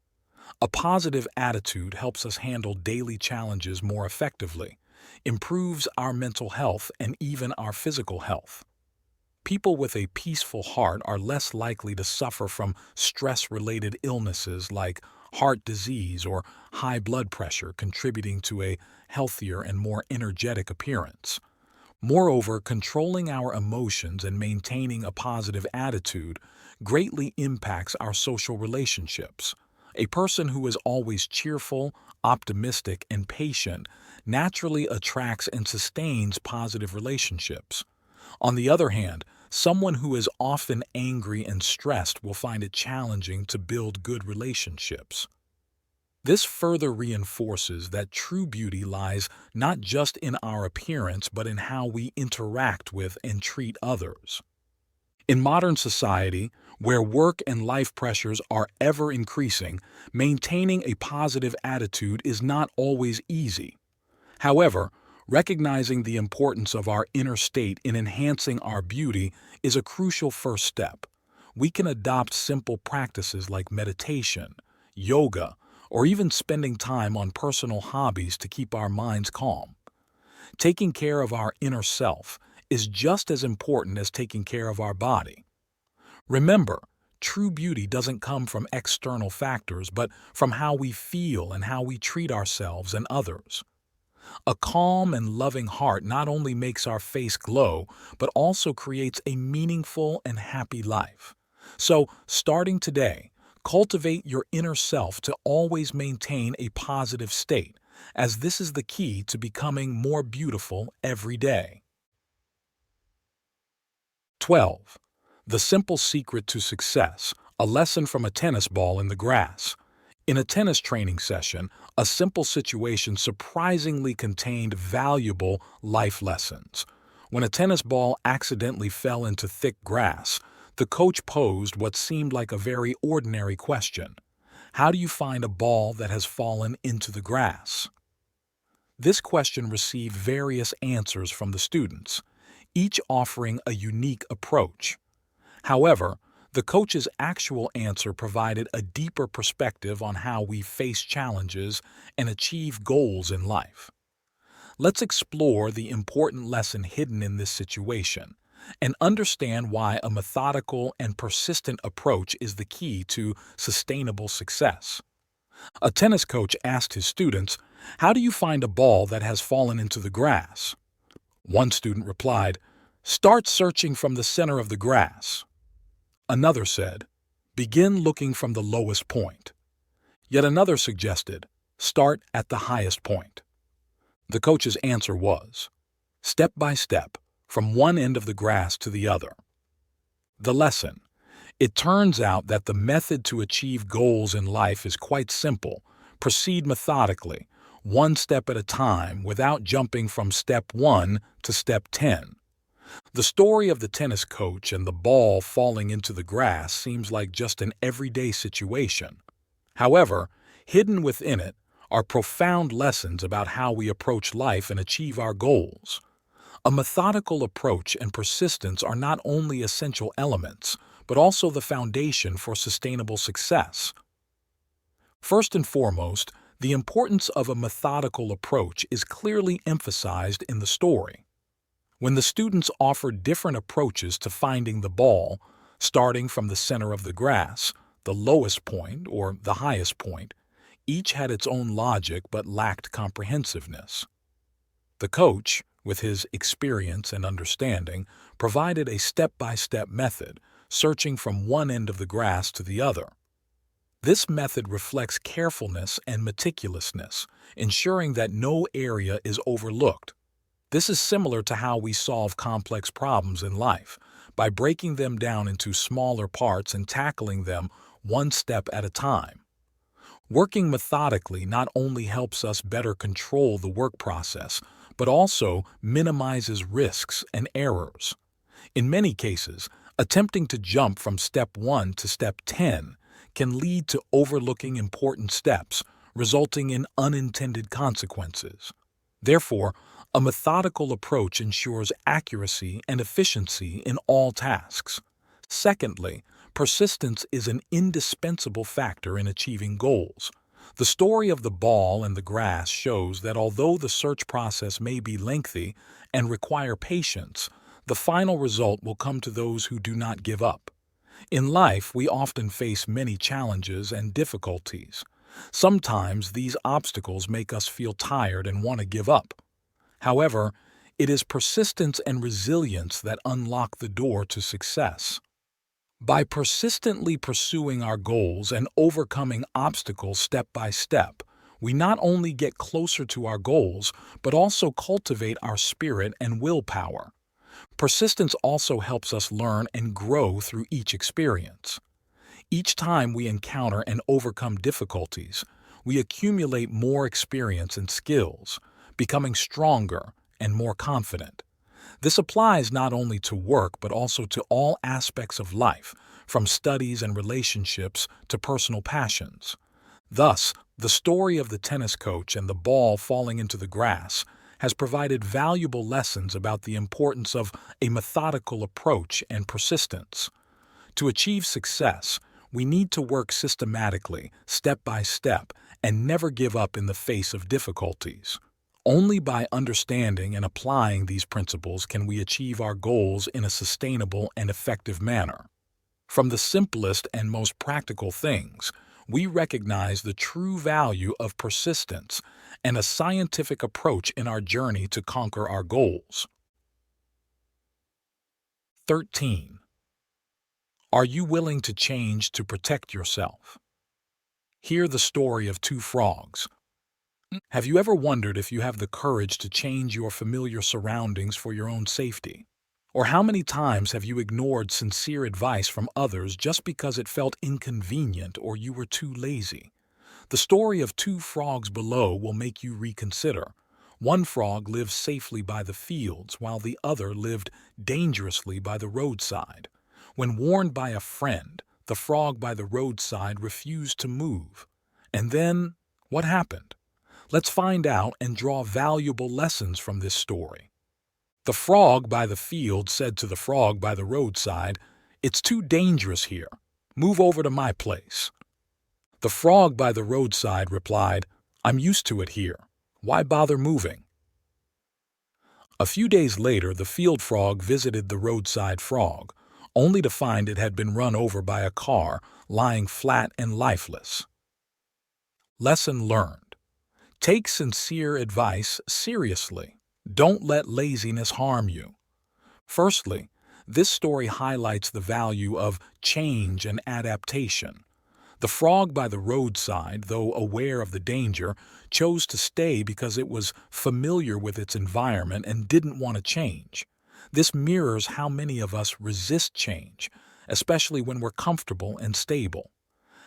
A positive attitude helps us handle daily challenges more effectively, improves our mental health and even our physical health. People with a peaceful heart are less likely to suffer from stress-related illnesses like heart disease or high blood pressure, contributing to a healthier and more energetic appearance. Moreover, controlling our emotions and maintaining a positive attitude greatly impacts our social relationships. A person who is always cheerful, optimistic, and patient naturally attracts and sustains positive relationships. On the other hand, someone who is often angry and stressed will find it challenging to build good relationships. This further reinforces that true beauty lies not just in our appearance but in how we interact with and treat others. In modern society, where work and life pressures are ever increasing, maintaining a positive attitude is not always easy. However, recognizing the importance of our inner state in enhancing our beauty is a crucial first step. We can adopt simple practices like meditation, yoga, or even spending time on personal hobbies to keep our minds calm. Taking care of our inner self is just as important as taking care of our body. Remember, true beauty doesn't come from external factors, but from how we feel and how we treat ourselves and others. A calm and loving heart not only makes our face glow, but also creates a meaningful and happy life. So, starting today, cultivate your inner self to always maintain a positive state, as this is the key to becoming more beautiful every day. 12. The simple secret to success, a lesson from a tennis ball in the grass. In a tennis training session, a simple situation surprisingly contained valuable life lessons. When a tennis ball accidentally fell into thick grass, the coach posed what seemed like a very ordinary question. How do you find a ball that has fallen into the grass? This question received various answers from the students, each offering a unique approach. However, the coach's actual answer provided a deeper perspective on how we face challenges and achieve goals in life. Let's explore the important lesson hidden in this situation and understand why a methodical and persistent approach is the key to sustainable success. A tennis coach asked his students, "How do you find a ball that has fallen into the grass?" One student replied, "Start searching from the center of the grass." Another said, "Begin looking from the lowest point." Yet another suggested, "Start at the highest point." The coach's answer was, "Step by step, from one end of the grass to the other. The lesson: it turns out that the method to achieve goals in life is quite simple. Proceed methodically, one step at a time, without jumping from step 1 to step 10. The story of the tennis coach and the ball falling into the grass seems like just an everyday situation. However, hidden within it are profound lessons about how we approach life and achieve our goals. A methodical approach and persistence are not only essential elements, but also the foundation for sustainable success. First and foremost, the importance of a methodical approach is clearly emphasized in the story. When the students offered different approaches to finding the ball, starting from the center of the grass, the lowest point or the highest point, each had its own logic but lacked comprehensiveness. The coach, with his experience and understanding, provided a step-by-step method, searching from one end of the grass to the other. This method reflects carefulness and meticulousness, ensuring that no area is overlooked. This is similar to how we solve complex problems in life, by breaking them down into smaller parts and tackling them one step at a time. Working methodically not only helps us better control the work process, but also minimizes risks and errors. In many cases, attempting to jump from step 1 to step 10 can lead to overlooking important steps, resulting in unintended consequences. Therefore, a methodical approach ensures accuracy and efficiency in all tasks. Secondly, persistence is an indispensable factor in achieving goals. The story of the ball and the grass shows that although the search process may be lengthy and require patience, the final result will come to those who do not give up. In life, we often face many challenges and difficulties. Sometimes these obstacles make us feel tired and want to give up. However, it is persistence and resilience that unlock the door to success. By persistently pursuing our goals and overcoming obstacles step by step, we not only get closer to our goals, but also cultivate our spirit and willpower. Persistence also helps us learn and grow through each experience. Each time we encounter and overcome difficulties, we accumulate more experience and skills, becoming stronger and more confident. This applies not only to work but also to all aspects of life, from studies and relationships to personal passions. Thus, the story of the tennis coach and the ball falling into the grass has provided valuable lessons about the importance of a methodical approach and persistence. To achieve success, we need to work systematically, step by step, and never give up in the face of difficulties. Only by understanding and applying these principles can we achieve our goals in a sustainable and effective manner. From the simplest and most practical things, we recognize the true value of persistence and a scientific approach in our journey to conquer our goals. 13. Are you willing to change to protect yourself? Hear the story of two frogs. Have you ever wondered if you have the courage to change your familiar surroundings for your own safety? Or how many times have you ignored sincere advice from others just because it felt inconvenient or you were too lazy? The story of two frogs below will make you reconsider. One frog lived safely by the fields, while the other lived dangerously by the roadside. When warned by a friend, the frog by the roadside refused to move. And then, what happened? Let's find out and draw valuable lessons from this story. The frog by the field said to the frog by the roadside, "It's too dangerous here. Move over to my place." The frog by the roadside replied, "I'm used to it here. Why bother moving?" A few days later, the field frog visited the roadside frog, only to find it had been run over by a car, lying flat and lifeless. Lesson learned. Take sincere advice seriously. Don't let laziness harm you. Firstly, this story highlights the value of change and adaptation. The frog by the roadside, though aware of the danger, chose to stay because it was familiar with its environment and didn't want to change. This mirrors how many of us resist change, especially when we're comfortable and stable.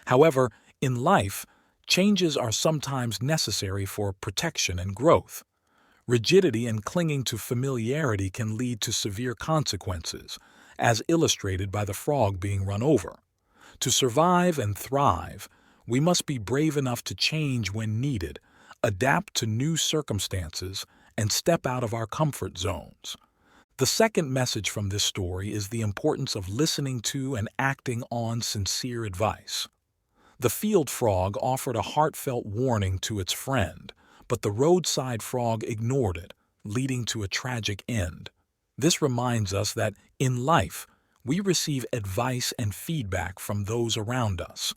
However, in life, changes are sometimes necessary for protection and growth. Rigidity and clinging to familiarity can lead to severe consequences, as illustrated by the frog being run over. To survive and thrive, we must be brave enough to change when needed, adapt to new circumstances, and step out of our comfort zones. The second message from this story is the importance of listening to and acting on sincere advice. The field frog offered a heartfelt warning to its friend, but the roadside frog ignored it, leading to a tragic end. This reminds us that, in life, we receive advice and feedback from those around us.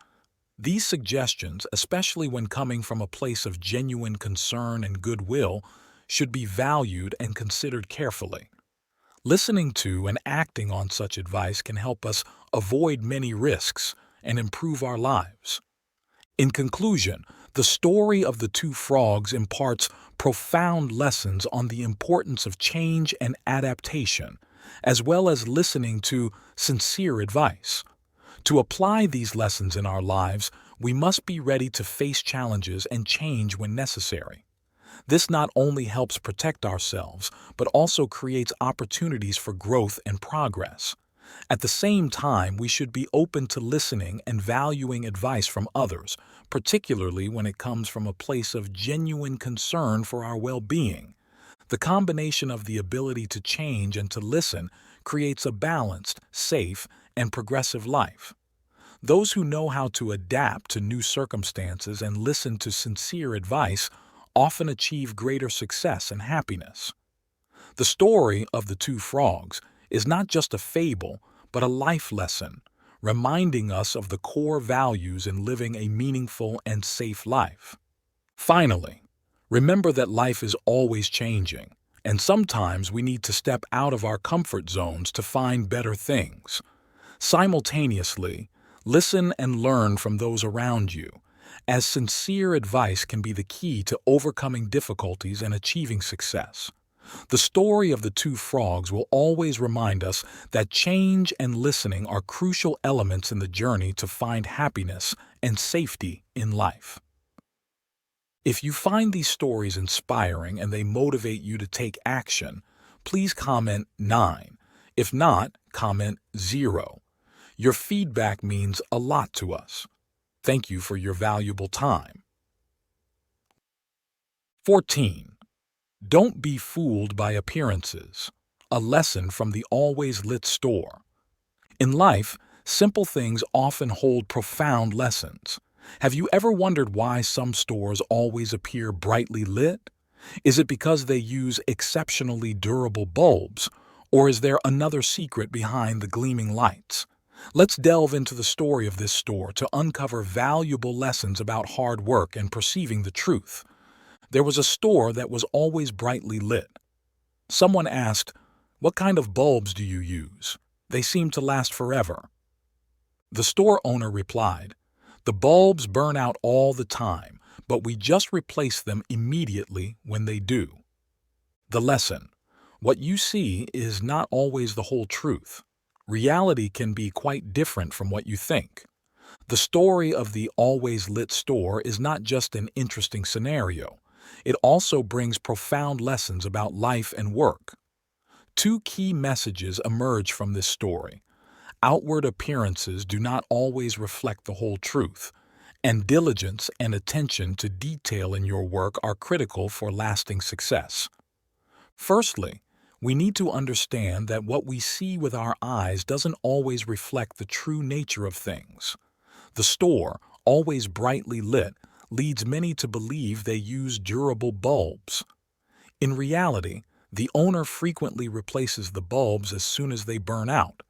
These suggestions, especially when coming from a place of genuine concern and goodwill, should be valued and considered carefully. Listening to and acting on such advice can help us avoid many risks and improve our lives. In conclusion, the story of the two frogs imparts profound lessons on the importance of change and adaptation, as well as listening to sincere advice. To apply these lessons in our lives, we must be ready to face challenges and change when necessary. This not only helps protect ourselves, but also creates opportunities for growth and progress. At the same time, we should be open to listening and valuing advice from others, particularly when it comes from a place of genuine concern for our well-being. The combination of the ability to change and to listen creates a balanced, safe, and progressive life. Those who know how to adapt to new circumstances and listen to sincere advice often achieve greater success and happiness. The story of the two frogs is not just a fable, but a life lesson, reminding us of the core values in living a meaningful and safe life. Finally, remember that life is always changing, and sometimes we need to step out of our comfort zones to find better things. Simultaneously, listen and learn from those around you, as sincere advice can be the key to overcoming difficulties and achieving success. The story of the two frogs will always remind us that change and listening are crucial elements in the journey to find happiness and safety in life. If you find these stories inspiring and they motivate you to take action, please comment 9. If not, comment 0. Your feedback means a lot to us. Thank you for your valuable time. 14. Don't be fooled by appearances. A lesson from the always lit store. In life, simple things often hold profound lessons. Have you ever wondered why some stores always appear brightly lit? Is it because they use exceptionally durable bulbs, or is there another secret behind the gleaming lights? Let's delve into the story of this store to uncover valuable lessons about hard work and perceiving the truth. There was a store that was always brightly lit. Someone asked, "What kind of bulbs do you use? They seem to last forever." The store owner replied, "The bulbs burn out all the time, but we just replace them immediately when they do." The lesson: what you see is not always the whole truth. Reality can be quite different from what you think. The story of the always lit store is not just an interesting scenario. It also brings profound lessons about life and work. Two key messages emerge from this story. Outward appearances do not always reflect the whole truth, and diligence and attention to detail in your work are critical for lasting success. Firstly, we need to understand that what we see with our eyes doesn't always reflect the true nature of things. The store, always brightly lit, leads many to believe they use durable bulbs. In reality, the owner frequently replaces the bulbs as soon as they burn out.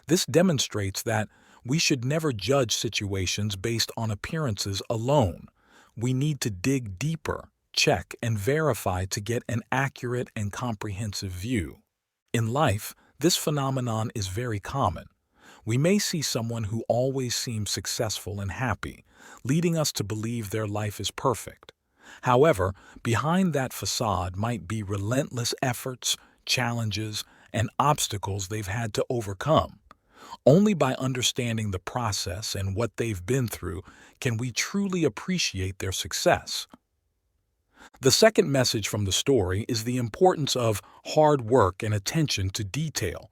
This demonstrates that we should never judge situations based on appearances alone. We need to dig deeper, check, and verify to get an accurate and comprehensive view. In life, this phenomenon is very common. We may see someone who always seems successful and happy, leading us to believe their life is perfect. However, behind that facade might be relentless efforts, challenges, and obstacles they've had to overcome. Only by understanding the process and what they've been through can we truly appreciate their success. The second message from the story is the importance of hard work and attention to detail.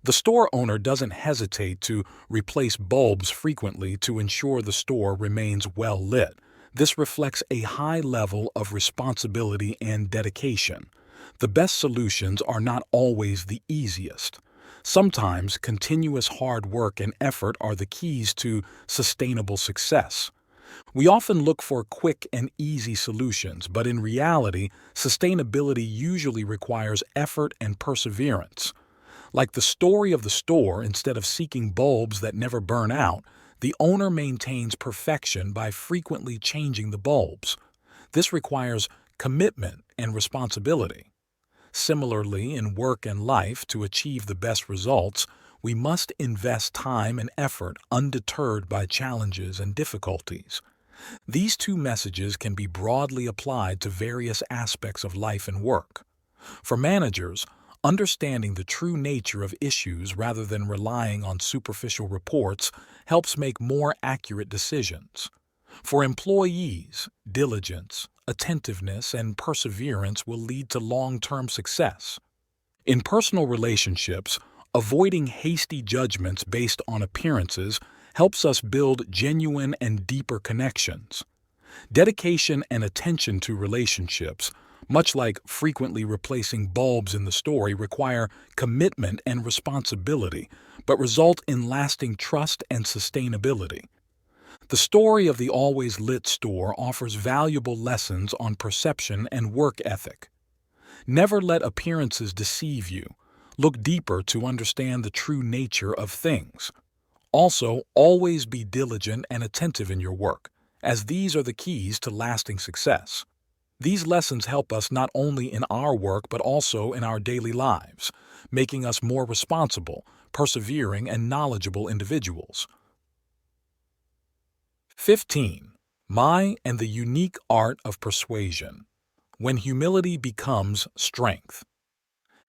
The store owner doesn't hesitate to replace bulbs frequently to ensure the store remains well lit. This reflects a high level of responsibility and dedication. The best solutions are not always the easiest. Sometimes continuous hard work and effort are the keys to sustainable success. We often look for quick and easy solutions, but in reality, sustainability usually requires effort and perseverance. Like the story of the store, instead of seeking bulbs that never burn out, the owner maintains perfection by frequently changing the bulbs. This requires commitment and responsibility. Similarly, in work and life, to achieve the best results, we must invest time and effort undeterred by challenges and difficulties. These two messages can be broadly applied to various aspects of life and work. For managers, understanding the true nature of issues rather than relying on superficial reports helps make more accurate decisions. For employees, diligence, attentiveness, and perseverance will lead to long-term success. In personal relationships, avoiding hasty judgments based on appearances helps us build genuine and deeper connections. Dedication and attention to relationships, much like frequently replacing bulbs in the story, require commitment and responsibility, but result in lasting trust and sustainability. The story of the Always Lit store offers valuable lessons on perception and work ethic. Never let appearances deceive you. Look deeper to understand the true nature of things. Also, always be diligent and attentive in your work, as these are the keys to lasting success. These lessons help us not only in our work but also in our daily lives, making us more responsible, persevering, and knowledgeable individuals. 15. My and the unique art of persuasion. When humility becomes strength.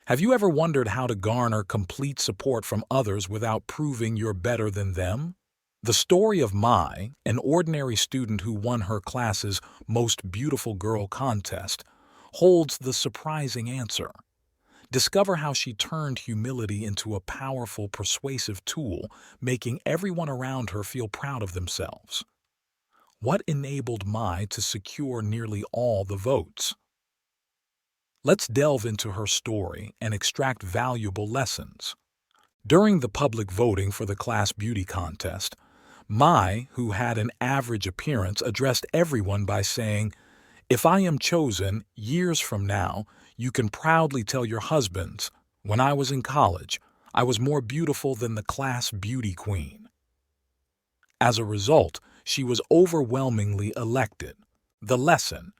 Have you ever wondered how to garner complete support from others without proving you're better than them? The story of Mai, an ordinary student who won her class's Most Beautiful Girl contest, holds the surprising answer. Discover how she turned humility into a powerful, persuasive tool, making everyone around her feel proud of themselves. What enabled Mai to secure nearly all the votes? Let's delve into her story and extract valuable lessons. During the public voting for the class beauty contest, Mai, who had an average appearance, addressed everyone by saying, "If I am chosen, years from now, you can proudly tell your husbands, when I was in college, I was more beautiful than the class beauty queen." As a result, she was overwhelmingly elected. The lesson: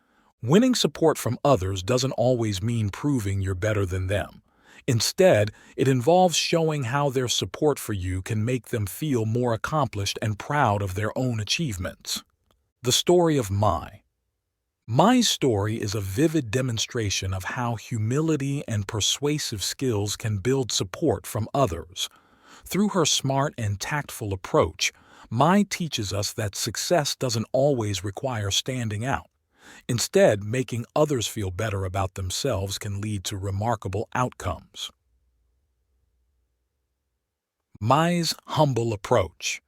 winning support from others doesn't always mean proving you're better than them. Instead, it involves showing how their support for you can make them feel more accomplished and proud of their own achievements. The story of Mai. Mai's story is a vivid demonstration of how humility and persuasive skills can build support from others. Through her smart and tactful approach, Mai teaches us that success doesn't always require standing out. Instead, making others feel better about themselves can lead to remarkable outcomes. Mai's humble approach.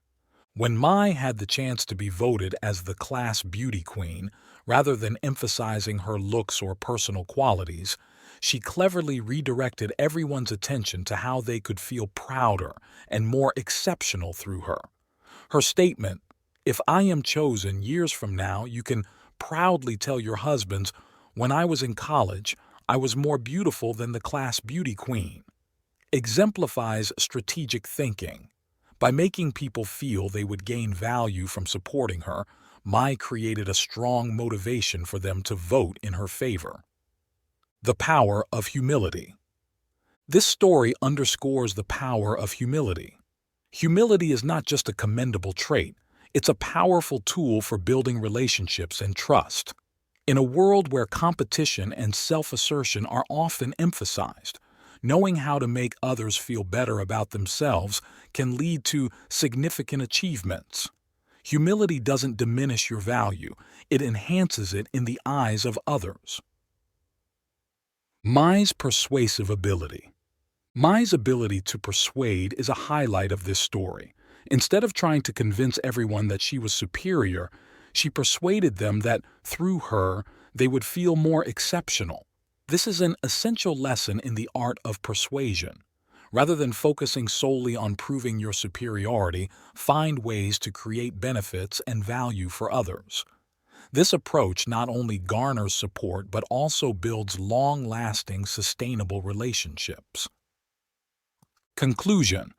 When Mai had the chance to be voted as the class beauty queen, rather than emphasizing her looks or personal qualities, she cleverly redirected everyone's attention to how they could feel prouder and more exceptional through her. Her statement, "If I am chosen, years from now, you can proudly tell your husbands, when I was in college, I was more beautiful than the class beauty queen," exemplifies strategic thinking. By making people feel they would gain value from supporting her, Mai created a strong motivation for them to vote in her favor. The power of humility. This story underscores the power of humility. Humility is not just a commendable trait, it's a powerful tool for building relationships and trust. In a world where competition and self-assertion are often emphasized, Knowing how to make others feel better about themselves can lead to significant achievements. Humility doesn't diminish your value, it enhances it in the eyes of others. Mai's persuasive ability. Mai's ability to persuade is a highlight of this story. Instead of trying to convince everyone that she was superior, she persuaded them that, through her, they would feel more exceptional. This is an essential lesson in the art of persuasion. Rather than focusing solely on proving your superiority, find ways to create benefits and value for others. This approach not only garners support but also builds long-lasting, sustainable relationships. Conclusion.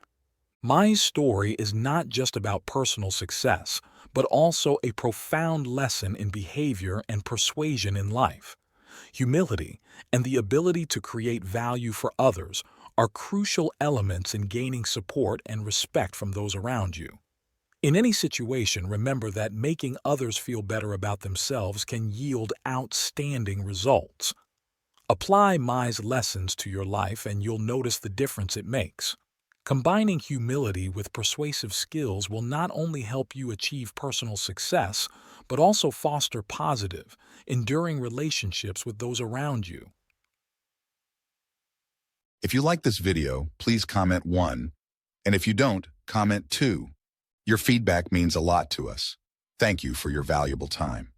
Mai's story is not just about personal success, but also a profound lesson in behavior and persuasion in life. Humility and the ability to create value for others are crucial elements in gaining support and respect from those around you. In any situation, remember that making others feel better about themselves can yield outstanding results. Apply Mai's lessons to your life and you'll notice the difference it makes. Combining humility with persuasive skills will not only help you achieve personal success, but also foster positive, enduring relationships with those around you. If you like this video, please comment 1. And if you don't, comment 2. Your feedback means a lot to us. Thank you for your valuable time.